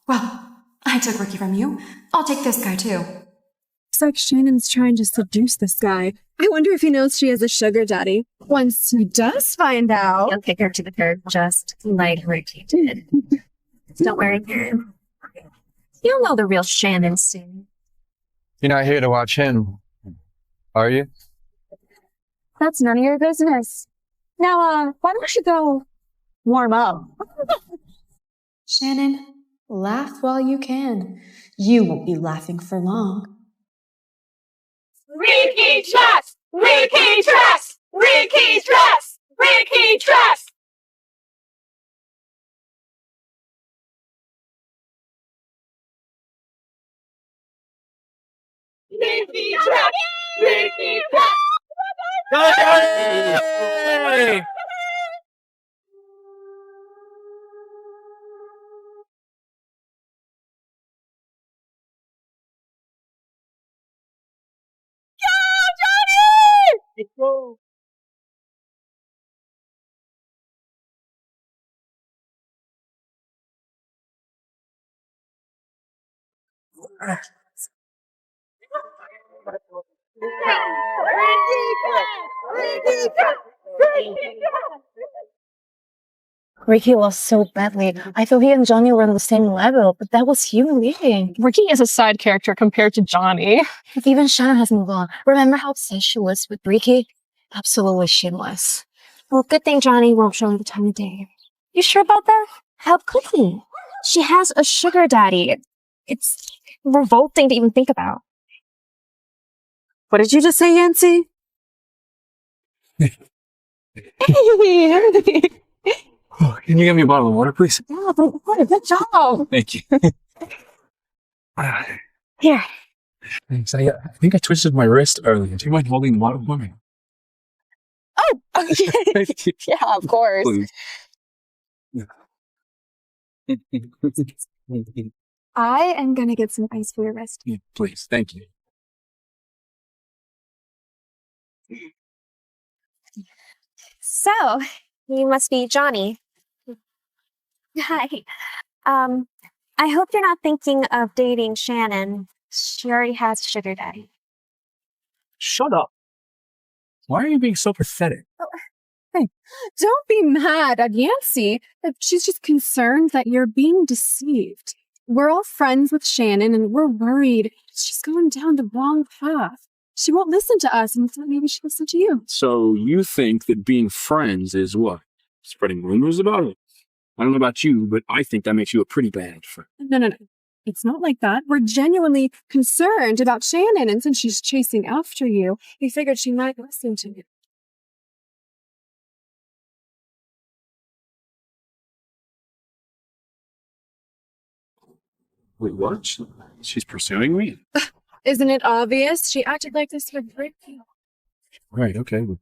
D: Well, I took Ricky from you. I'll take this guy too. Looks like Shannon's trying to seduce this guy. I wonder if he knows she has a sugar daddy. Once he does find out...
Q: He'll kick her to the curb just like Ricky did. Don't worry, Karen. You'll know the real Shannon soon.
E: You're not here to watch him, are you?
B: That's none of your business. Now, why don't you go warm up?
D: Shannon, laugh while you can. You won't be laughing for long.
I: Ricky dress! Ricky dress! Ricky dress! Ricky dress! Ricky dress! Ricky dress!
E: Hey!
I: Let's go.
B: Ricky lost so badly. I thought he and Johnny were on the same level, but that was humiliating.
I: Ricky is a side character compared to Johnny.
B: Even Shannon has moved on. Remember how obsessed she was with Ricky? Absolutely shameless. Well, good thing Johnny won't show her the time of day. You sure about that? How could he? She has a sugar daddy. It's revolting to even think about.
G: What did you just say, Yancy?
N: Oh, can you get me a bottle of water, please?
B: Yeah, but what? Good job.
N: Thank you.
B: Here.
N: Thanks. I think I twisted my wrist earlier. Do you mind holding the bottle for me?
B: Oh, yeah, of course.
N: Please.
D: I am gonna get some ice for your wrist.
N: Yeah, please. Thank you.
Q: So, you must be Johnny. Hi. I hope you're not thinking of dating Shannon. She already has a sugar daddy.
N: Shut up. Why are you being so pathetic?
D: Hey, don't be mad at Yancy. She's just concerned that you're being deceived. We're all friends with Shannon and we're worried she's going down the wrong path. She won't listen to us and so maybe she'll listen to you.
N: So you think that being friends is what? Spreading rumors about it? I don't know about you, but I think that makes you a pretty bad friend.
D: No. It's not like that. We're genuinely concerned about Shannon, and since she's chasing after you, we figured she might listen to you.
N: Wait, what? She's pursuing me?
D: Isn't it obvious? She acted like this with Ricky.
N: Right, okay. Well,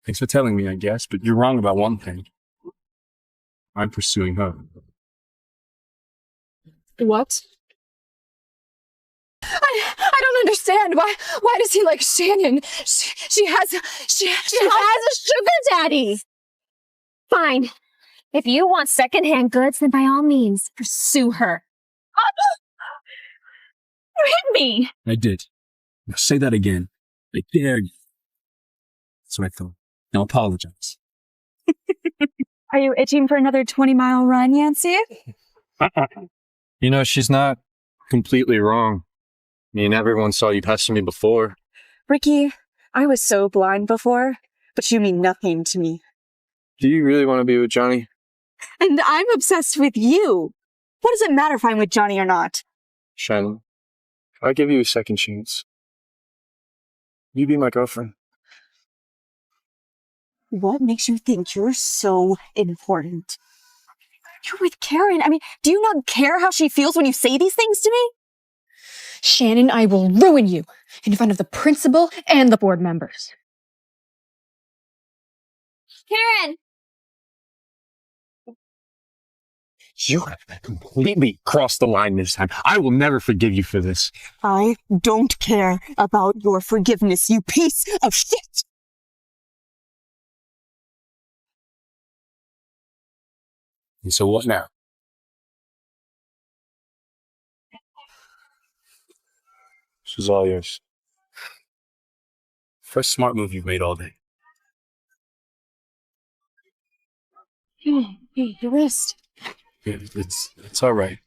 N: thanks for telling me, I guess, but you're wrong about one thing. I'm pursuing her.
D: What? I don't understand. Why does he like Shannon? She has a sugar daddy.
Q: Fine. If you want secondhand goods, then by all means, pursue her.
I: You hit me.
N: I did. Now say that again. I dare you. That's what I thought. Now apologize.
G: Are you itching for another 20-mile run, Yancy?
E: You know, she's not completely wrong. I mean, everyone saw you pester me before.
G: Ricky, I was so blind before.
B: but you mean nothing to me.
E: Do you really want to be with Johnny?
B: And I'm obsessed with you. What does it matter if I'm with Johnny or not?
E: Shannon, if I give you a second chance, you be my girlfriend.
B: What makes you think you're so important? You're with Karen. I mean, do you not care how she feels when you say these things to me?
D: Shannon, I will ruin you in front of the principal and the board members.
Q: Karen!
U: You have completely crossed the line this time. I will never forgive you for this.
B: I don't care about your forgiveness, you piece of shit!
M: And so what now?
E: This is all yours.
M: First smart move you've made all day.
D: Hey, your wrist.
M: Yeah, it's all right.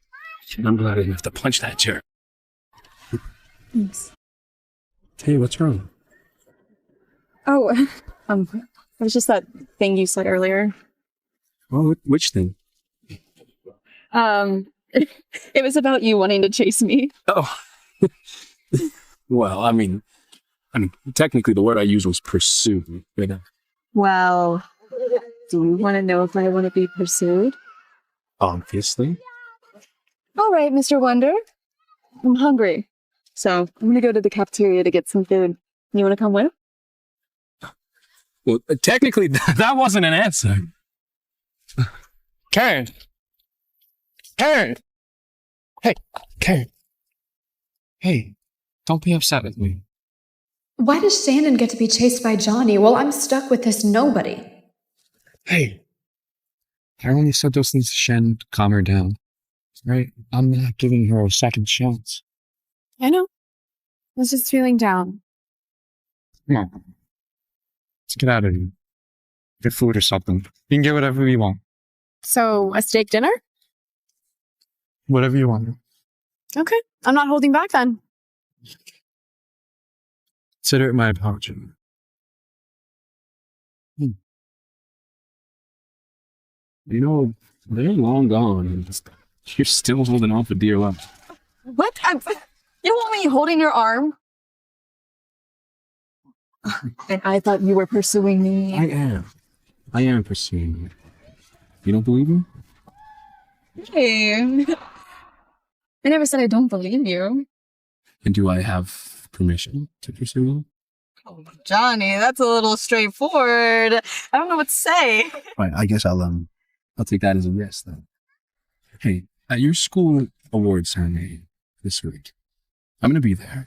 M: I'm glad I didn't have to punch that jerk.
D: Thanks.
M: Hey, what's wrong?
I: Oh, it was just that thing you said earlier.
M: Oh, which thing?
I: It was about you wanting to chase me.
M: Oh. Well, I mean, technically the word I used was pursue.
I: Well, do you want to know if I want to be pursued?
M: Obviously.
I: All right, Mr. Wonder. I'm hungry. So I'm going to go to the cafeteria to get some food. You want to come with?
M: Well, technically, that wasn't an answer. Karen! Karen! Hey, Karen. Hey, don't be upset with me.
D: Why does Shannon get to be chased by Johnny while I'm stuck with this nobody?
M: Hey, I only said those things to Shannon to calm her down. Right? I'm not giving her a second chance.
I: I know. I was just feeling down.
M: Come on. Let's get out of here. Get food or something. You can get whatever you want.
I: So, a steak dinner?
M: Whatever you want.
I: Okay. I'm not holding back then.
M: Consider it my apology. You know, they're long gone. And you're still holding on for dear life.
I: What? You want me holding your arm? And I thought you were pursuing me.
M: I am pursuing you. You don't believe me?
I: Hey. I never said I don't believe you.
M: And do I have permission to pursue you?
I: Oh, Johnny, that's a little straightforward. I don't know what to say.
M: Right, I guess I'll take that as a yes then. Hey, at your school awards ceremony this week, I'm gonna be there,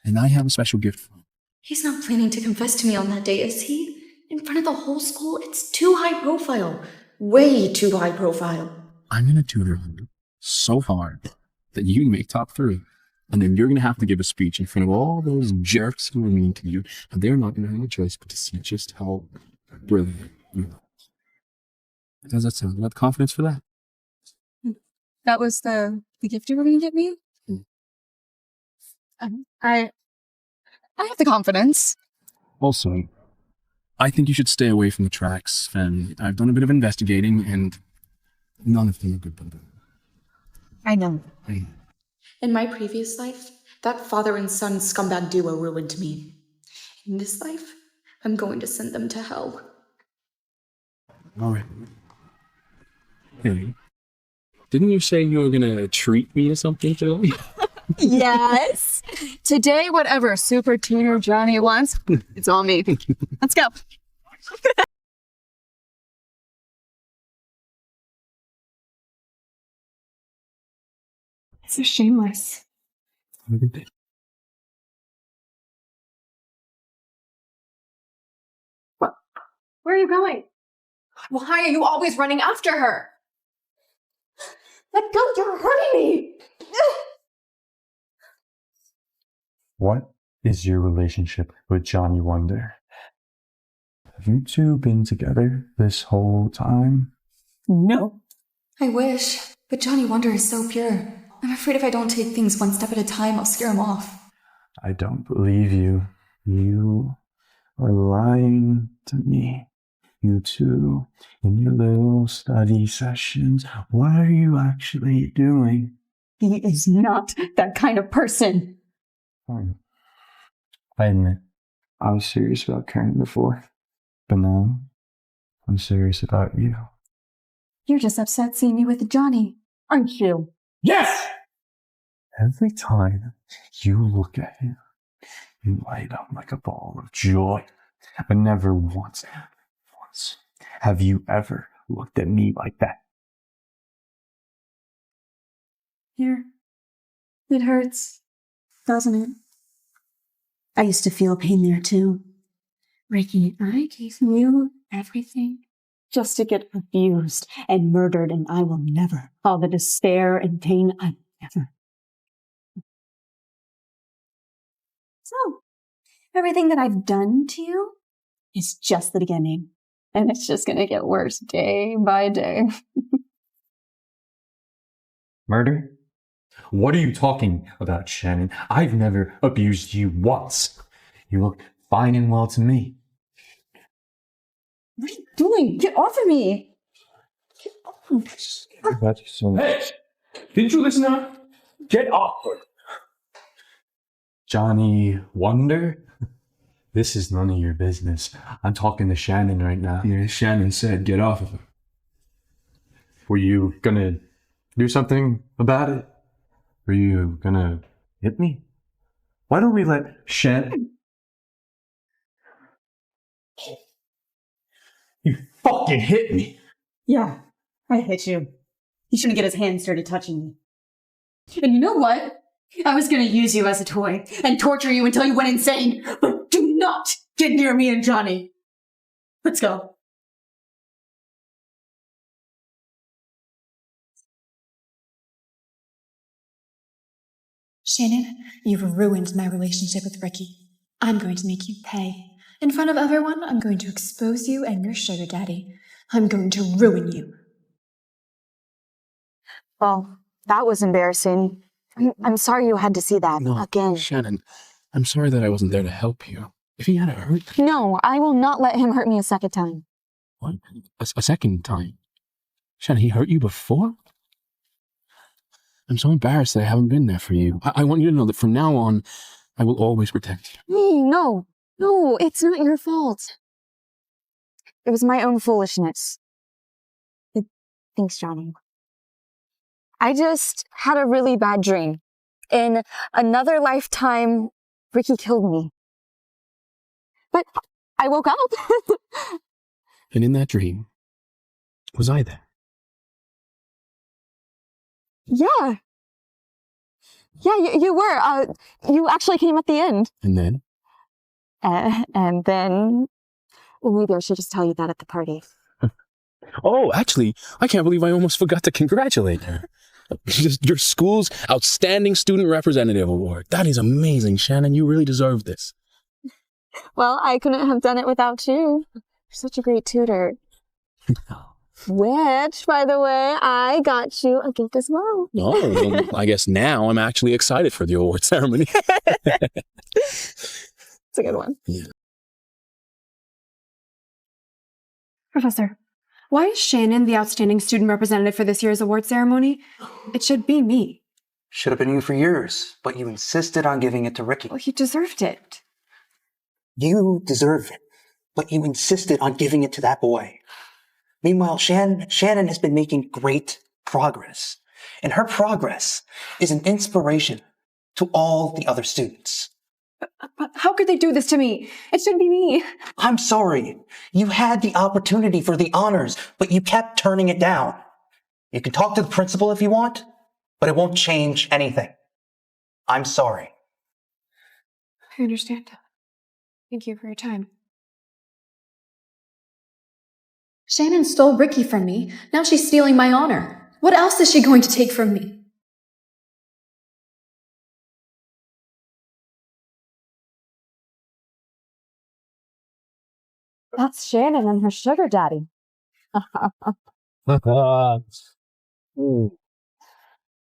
M: and I have a special gift for you.
K: He's not planning to confess to me on that day, is he? In front of the whole school? It's too high profile. Way too high profile.
M: I'm gonna tutor you so hard that you make top 3. And then you're going to have to give a speech in front of all those jerks who are mean to you. And they're not going to have a choice but to see just how brilliant you are. How does that sound? You have confidence for that?
I: That was the gift you were going to give me? I have the confidence.
M: Also, I think you should stay away from the tracks. And I've done a bit of investigating, and none of them are good people.
I: I know.
K: In my previous life, that father and son scumbag duo ruined me. In this life, I'm going to send them to hell.
M: All right. Hey, didn't you say you were going to treat me to something today?
I: Yes. Today, whatever super tuner Johnny wants, it's all me. Let's go. So shameless.
M: Have a good day.
D: What? Where are you going? Why are you always running after her? Let go, you're hurting me!
A: What is your relationship with Johnny Wonder? Have you two been together this whole time?
I: No.
K: I wish, but Johnny Wonder is so pure. I'm afraid if I don't take things one step at a time, I'll scare him off.
A: I don't believe you. You are lying to me. You two, in your little study sessions, what are you actually doing?
O: He is not that kind of person.
A: Fine. I admit, I was serious about Karen before, but now I'm serious about you.
O: You're just upset seeing me with Johnny, aren't you?
A: Yes! Every time you look at him, you light up like a ball of joy, but never once have you ever looked at me like that.
O: Here. It hurts, doesn't it? I used to feel pain there too. Ricky, I gave you everything just to get abused and murdered, and I will never. All the despair and pain, I never. So, everything that I've done to you is just the beginning. And it's just going to get worse day by day.
A: Murder? What are you talking about, Shannon? I've never abused you once. You look fine and well to me.
O: What are you doing? Get off of me! Get off.
A: Hey! Didn't you listen to her? Get off her! Johnny Wonder? This is none of your business. I'm talking to Shannon right now. Yeah, Shannon said get off of her. Were you gonna do something about it? Were you gonna hit me? Why don't we let Shannon... You fucking hit me!
O: Yeah, I hit you. He shouldn't get his hands started touching me. And you know what? I was going to use you as a toy and torture you until you went insane. But do not get near me and Johnny. Let's go.
D: Shannon, you've ruined my relationship with Ricky. I'm going to make you pay. In front of everyone, I'm going to expose you and your sugar daddy. I'm going to ruin you.
B: Well, that was embarrassing. I'm sorry you had to see that again.
M: Shannon, I'm sorry that I wasn't there to help you. If he had hurt...
B: No, I will not let him hurt me a second time.
M: What? A second time? Shannon, he hurt you before? I'm so embarrassed that I haven't been there for you. I want you to know that from now on, I will always protect you.
B: No, it's not your fault. It was my own foolishness. Thanks, Johnny. I just had a really bad dream. In another lifetime, Ricky killed me. But I woke up.
M: And in that dream, was I there?
B: Yeah. Yeah, you were. You actually came at the end.
M: And then?
B: And then... Well, maybe I should just tell you that at the party.
M: Oh, actually, I can't believe I almost forgot to congratulate her. Your school's Outstanding Student Representative Award. That is amazing, Shannon. You really deserve this.
B: Well, I couldn't have done it without you. You're such a great tutor. Which, by the way, I got you a gift as well.
M: Oh, well, I guess now I'm actually excited for the award ceremony.
B: It's a good one.
M: Yeah.
D: Professor, why is Shannon the outstanding student representative for this year's award ceremony? It should be me.
T: Should have been you for years, but you insisted on giving it to Ricky.
D: Well, he deserved it.
T: You deserve it, but you insisted on giving it to that boy. Meanwhile, Shannon has been making great progress, and her progress is an inspiration to all the other students.
D: But how could they do this to me? It shouldn't be me.
T: I'm sorry. You had the opportunity for the honors, but you kept turning it down. You can talk to the principal if you want, but it won't change anything. I'm sorry.
D: I understand. Thank you for your time. Shannon stole Ricky from me. Now she's stealing my honor. What else is she going to take from me?
B: That's Shannon and her sugar daddy.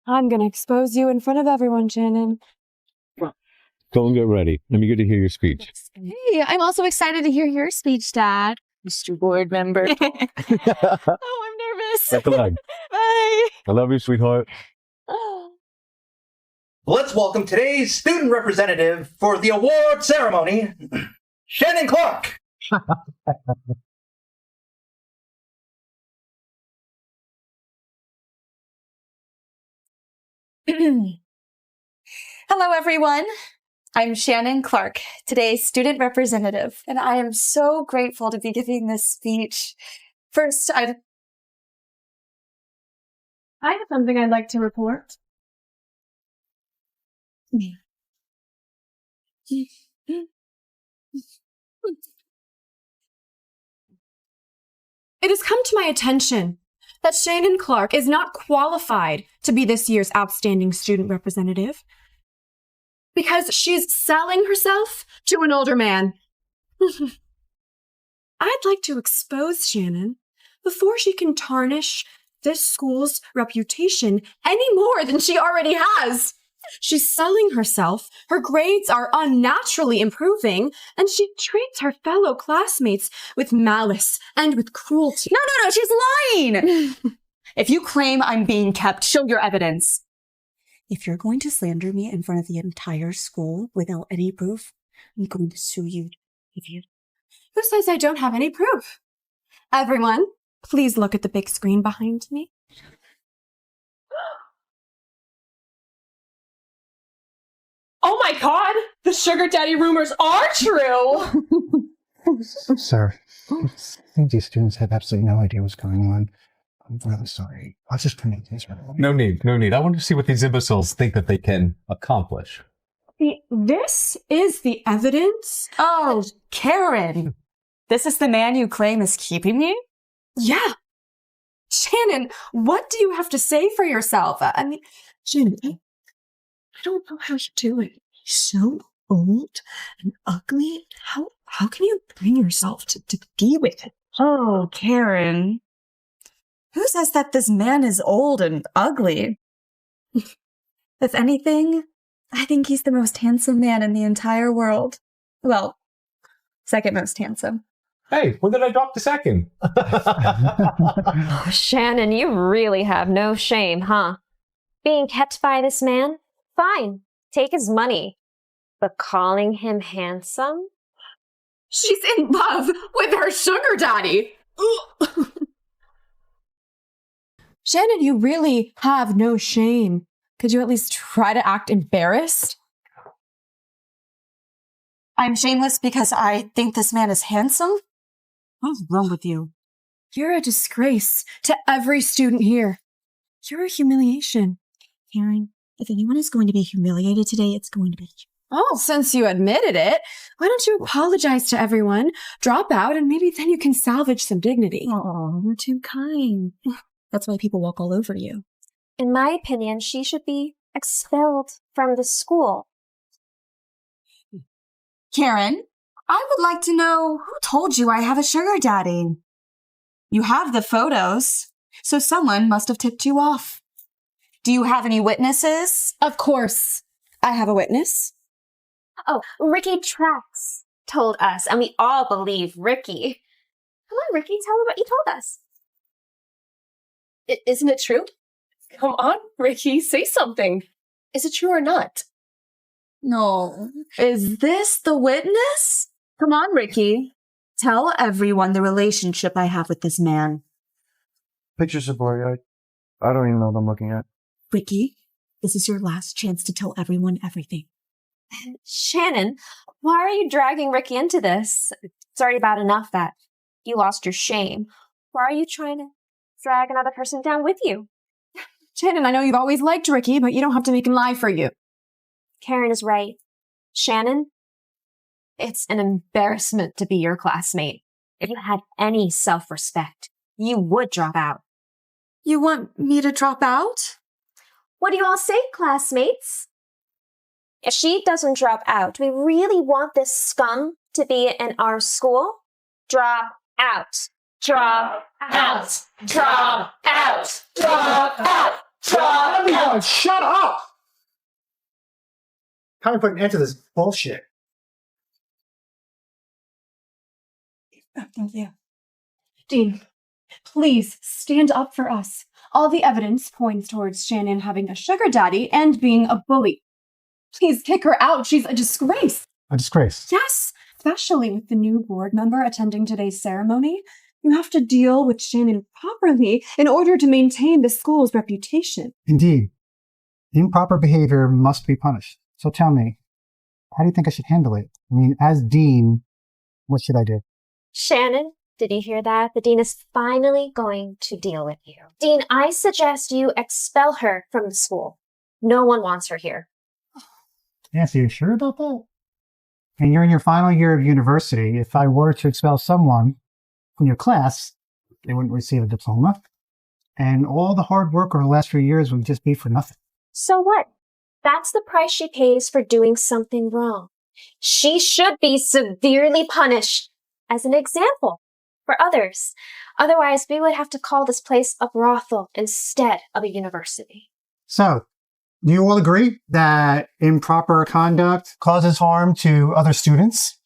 B: I'm gonna expose you in front of everyone, Shannon.
S: Go and get ready. I'm eager to hear your speech.
O: Hey, I'm also excited to hear your speech, Dad. Mr. Board Member.
S: Get the leg.
O: Bye.
S: I love you, sweetheart.
T: Let's welcome today's student representative for the award ceremony, Shannon Clark.
O: Hello, everyone. I'm Shannon Clark, today's student representative, and I am so grateful to be giving this speech. First,
G: I have something I'd like to report.
O: It has come to my attention that Shannon Clark is not qualified to be this year's outstanding student representative because she's selling herself to an older man. I'd like to expose Shannon before she can tarnish this school's reputation any more than she already has. She's selling herself, her grades are unnaturally improving, and she treats her fellow classmates with malice and with cruelty.
J: No, she's lying! If you claim I'm being kept, show your evidence. If you're going to slander me in front of the entire school without any proof, I'm going to sue you.
O: Who says I don't have any proof? Everyone, please look at the big screen behind me.
I: Oh my god! The sugar daddy rumors are true!
V: Sir, I think these students have absolutely no idea what's going on. I'm really sorry. I'll just turn it this way.
S: No need. I want to see what these imbeciles think that they can accomplish.
O: This is the evidence?
J: Oh, Karen! This is the man you claim is keeping me?
O: Yeah. Shannon, what do you have to say for yourself? I mean, Shannon, I don't know how you do it. He's so old and ugly. How can you bring yourself to be with it?
J: Oh, Karen. Who says that this man is old and ugly?
O: If anything, I think he's the most handsome man in the entire world. Well, second most handsome.
S: Hey, when did I drop the second?
Q: Oh, Shannon, you really have no shame, huh? Being kept by this man? Fine, take his money. But calling him handsome?
O: She's in love with her sugar daddy. Shannon, you really have no shame. Could you at least try to act embarrassed?
J: I'm shameless because I think this man is handsome? What's wrong with you?
O: You're a disgrace to every student here. You're a humiliation.
J: Karen, if anyone is going to be humiliated today, it's going to be you.
O: Oh, since you admitted it, why don't you apologize to everyone, drop out, and maybe then you can salvage some dignity.
J: Oh, you're too kind. That's why people walk all over you.
Q: In my opinion, she should be expelled from the school.
J: Karen, I would like to know who told you I have a sugar daddy. You have the photos, so someone must have tipped you off. Do you have any witnesses?
O: Of course. I have a witness.
Q: Oh, Ricky Trax told us, and we all believe Ricky. Come on, Ricky, tell me what you told us.
I: Isn't it true? Come on, Ricky, say something. Is it true or not?
J: No. Is this the witness? Come on, Ricky. Tell everyone the relationship I have with this man.
V: Pictures of boy. I don't even know what I'm looking at.
J: Ricky, this is your last chance to tell everyone everything.
Q: Shannon, why are you dragging Ricky into this? It's already bad enough that you lost your shame. Why are you trying to drag another person down with you?
O: Shannon, I know you've always liked Ricky, but you don't have to make him lie for you.
Q: Karen is right. Shannon, it's an embarrassment to be your classmate. If you had any self-respect, you would drop out.
O: You want me to drop out?
Q: What do you all say, classmates? If she doesn't drop out, do we really want this scum to be in our school? Drop out. Drop out. Drop out. Drop out. Drop out.
F: Shut up! Time to put an end to this bullshit.
D: Oh, thank you. Dean, please stand up for us. All the evidence points towards Shannon having a sugar daddy and being a bully. Please kick her out. She's a disgrace.
F: A disgrace.
D: Yes, especially with the new board member attending today's ceremony. You have to deal with Shannon properly in order to maintain the school's reputation.
V: Indeed. Improper behavior must be punished. So tell me, how do you think I should handle it? I mean, as dean, what should I do?
Q: Shannon, did you hear that? The dean is finally going to deal with you. Dean, I suggest you expel her from the school. No one wants her here.
V: Nancy, are you sure about that? And you're in your final year of university. If I were to expel someone from your class, they wouldn't receive a diploma. And all the hard work over the last few years would just be for nothing.
Q: So what? That's the price she pays for doing something wrong. She should be severely punished as an example for others. Otherwise, we would have to call this place a brothel instead of a university.
V: So, do you all agree that improper conduct causes harm to other students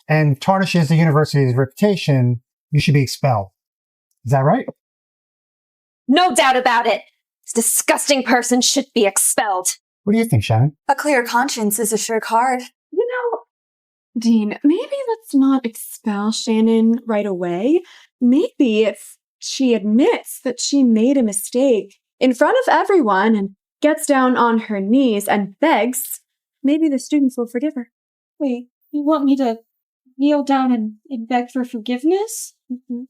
V: and tarnishes the university's reputation? You should be expelled. Is that right?
Q: No doubt about it. This disgusting person should be expelled.
V: What do you think, Shannon?
O: A clear conscience is a sure card.
D: You know, Dean, maybe let's not expel Shannon right away. Maybe if she admits that she made a mistake in front of everyone and gets down on her knees and begs, maybe the students will forgive her.
G: Wait, you want me to kneel down and beg for forgiveness?
D: Mm-hmm.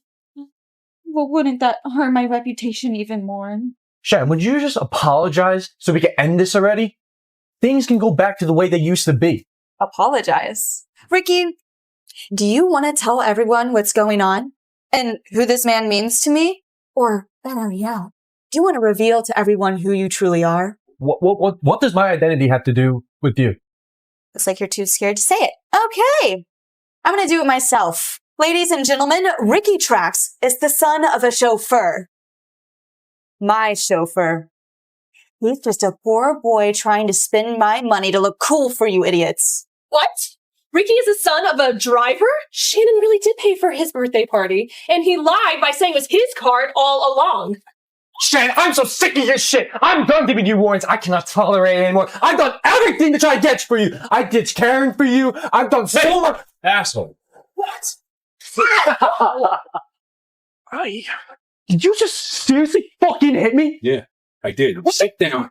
G: Well, wouldn't that harm my reputation even more?
U: Shannon, would you just apologize so we can end this already? Things can go back to the way they used to be.
O: Apologize. Ricky, do you want to tell everyone what's going on and who this man means to me? Or better yet, do you want to reveal to everyone who you truly are?
U: What does my identity have to do with you?
O: Looks like you're too scared to say it. Okay, I'm going to do it myself. Ladies and gentlemen, Ricky Trax is the son of a chauffeur. My chauffeur. He's just a poor boy trying to spend my money to look cool for you idiots.
I: What? Ricky is the son of a driver? Shannon really did pay for his birthday party, and he lied by saying it was his card all along.
U: Shannon, I'm so sick of your shit. I'm done giving you warnings. I cannot tolerate it anymore. I've done everything to try to get for you. I ditched caring for you. I've done so much.
N: Asshole.
U: What? Did you just seriously fucking hit me?
N: Yeah, I did. Sit down.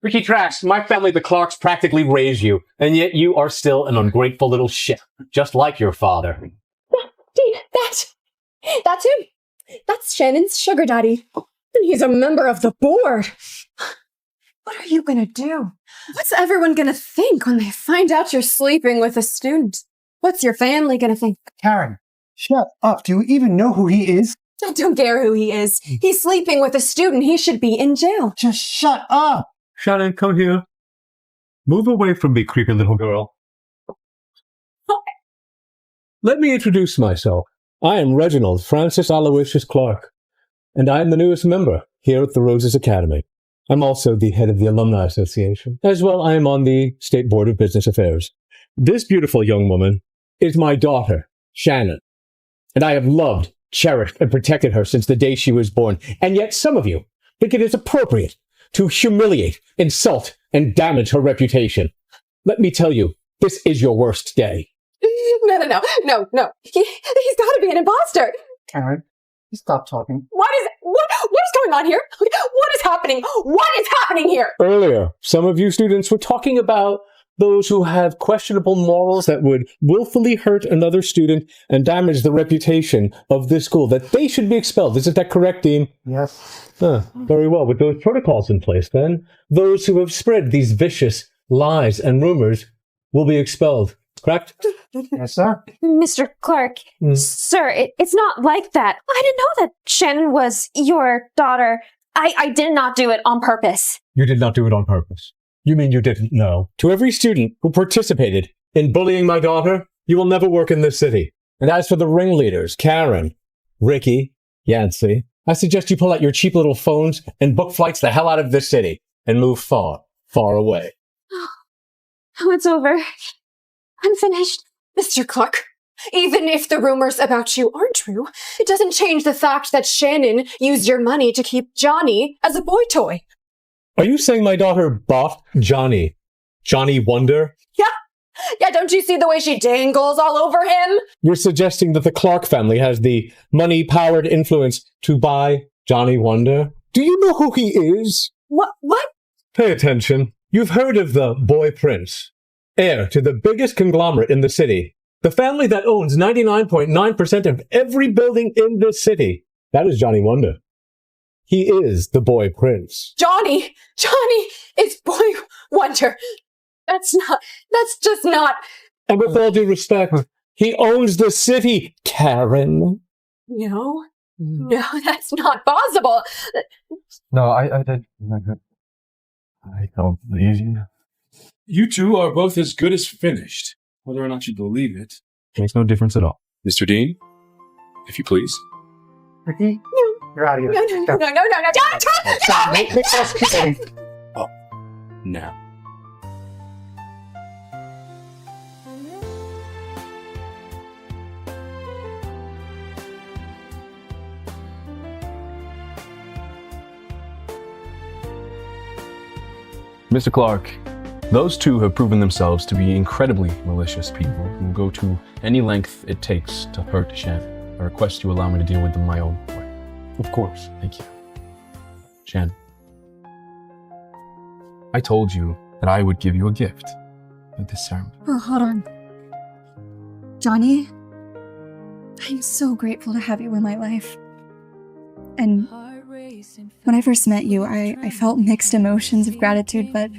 U: Ricky Trax, my family, the Clarks, practically raised you, and yet you are still an ungrateful little shit, just like your father.
D: Dean, that's him. That's Shannon's sugar daddy. And he's a member of the board. What are you gonna do? What's everyone gonna think when they find out you're sleeping with a student? What's your family gonna think?
V: Karen, shut up. Do you even know who he is?
D: I don't care who he is. He's sleeping with a student. He should be in jail.
V: Just shut up.
S: Shannon, come here. Move away from me, creepy little girl. Let me introduce myself. I am Reginald Francis Aloysius Clark, and I am the newest member here at the Roses Academy. I'm also the head of the Alumni Association. As well, I am on the State Board of Business Affairs. This beautiful young woman is my daughter, Shannon, and I have loved, cherished, and protected her since the day she was born. And yet some of you think it is appropriate to humiliate, insult, and damage her reputation. Let me tell you, this is your worst day.
D: No. He's got to be an imposter.
V: Karen, stop talking.
D: What is going on here? What is happening? What is happening here?
S: Earlier, some of you students were talking about those who have questionable morals that would willfully hurt another student and damage the reputation of this school, that they should be expelled. Isn't that correct, Dean?
V: Yes.
S: Very well. With those protocols in place, then, those who have spread these vicious lies and rumors will be expelled. Correct?
V: Yes, sir.
Q: Mr. Clark, sir, it's not like that. I didn't know that Shannon was your daughter. I did not do it on purpose.
S: You did not do it on purpose. You mean you didn't know? To every student who participated in bullying my daughter, you will never work in this city. And as for the ringleaders, Karen, Ricky, Yancey, I suggest you pull out your cheap little phones and book flights the hell out of this city and move far, far away.
G: Oh, it's over. I'm finished.
D: Mr. Clark, even if the rumors about you aren't true, it doesn't change the fact that Shannon used your money to keep Johnny as a boy toy.
U: Are you saying my daughter bought Johnny? Johnny Wonder?
D: Yeah, don't you see the way she dangles all over him?
U: You're suggesting that the Clark family has the money-powered influence to buy Johnny Wonder? Do you know who he is?
D: What?
U: Pay attention. You've heard of the boy prince, heir to the biggest conglomerate in the city. The family that owns 99.9% of every building in this city. That is Johnny Wonder. He is the boy prince.
D: Johnny is boy wonder. That's just not.
U: And with all due respect, he owns the city, Karen.
D: No, that's not possible.
A: No, I don't believe you.
N: You two are both as good as finished. Whether or not you believe it
M: Makes no difference at all.
N: Mr. Dean, if you please.
T: Ricky, you're out of here.
D: No.
T: Stop. Make us kidding.
N: Oh, now.
M: Mr. Clark, those two have proven themselves to be incredibly malicious people who will go to any length it takes to hurt Shannon. I request you allow me to deal with them my own way.
A: Of course.
M: Thank you. Shannon, I told you that I would give you a gift with this ceremony.
G: Oh, hold on. Johnny, I'm so grateful to have you in my life. And when I first met you, I felt mixed emotions of gratitude, but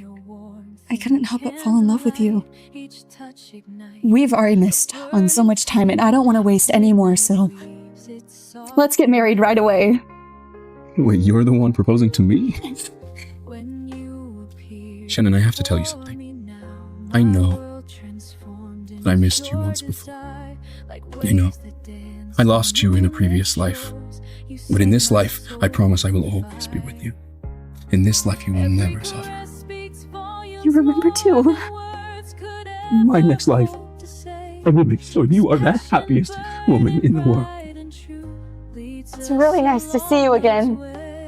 G: I couldn't help but fall in love with you. We've already missed on so much time, and I don't want to waste any more, so let's get married right away.
M: Wait, you're the one proposing to me? Shannon, I have to tell you something. I know that I missed you once before. I know. I lost you in a previous life. But in this life, I promise I will always be with you. In this life, you will never suffer.
G: You remember too.
L: In my next life, I will make sure you are the happiest woman in the world.
B: It's really nice to see you again.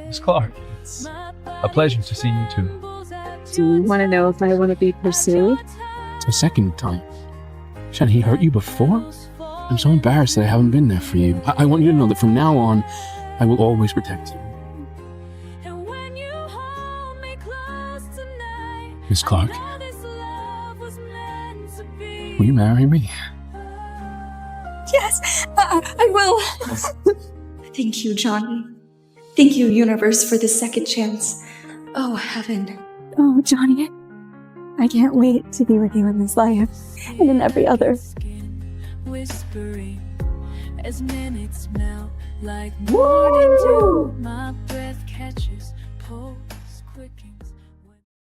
M: Miss Clark, it's a pleasure to see you too.
I: Do you want to know if I want to be pursued?
M: It's the second time. Shannon, he hurt you before? I'm so embarrassed that I haven't been there for you. I want you to know that from now on, I will always protect you. Miss Clark, will you marry me?
G: Yes, I will. Thank you, Johnny. Thank you, universe, for this second chance. Oh, heaven. Oh, Johnny, I can't wait to be with you in this life and in every other.
C: Whispering as minutes melt like morning dew. My breath catches pulse quickening.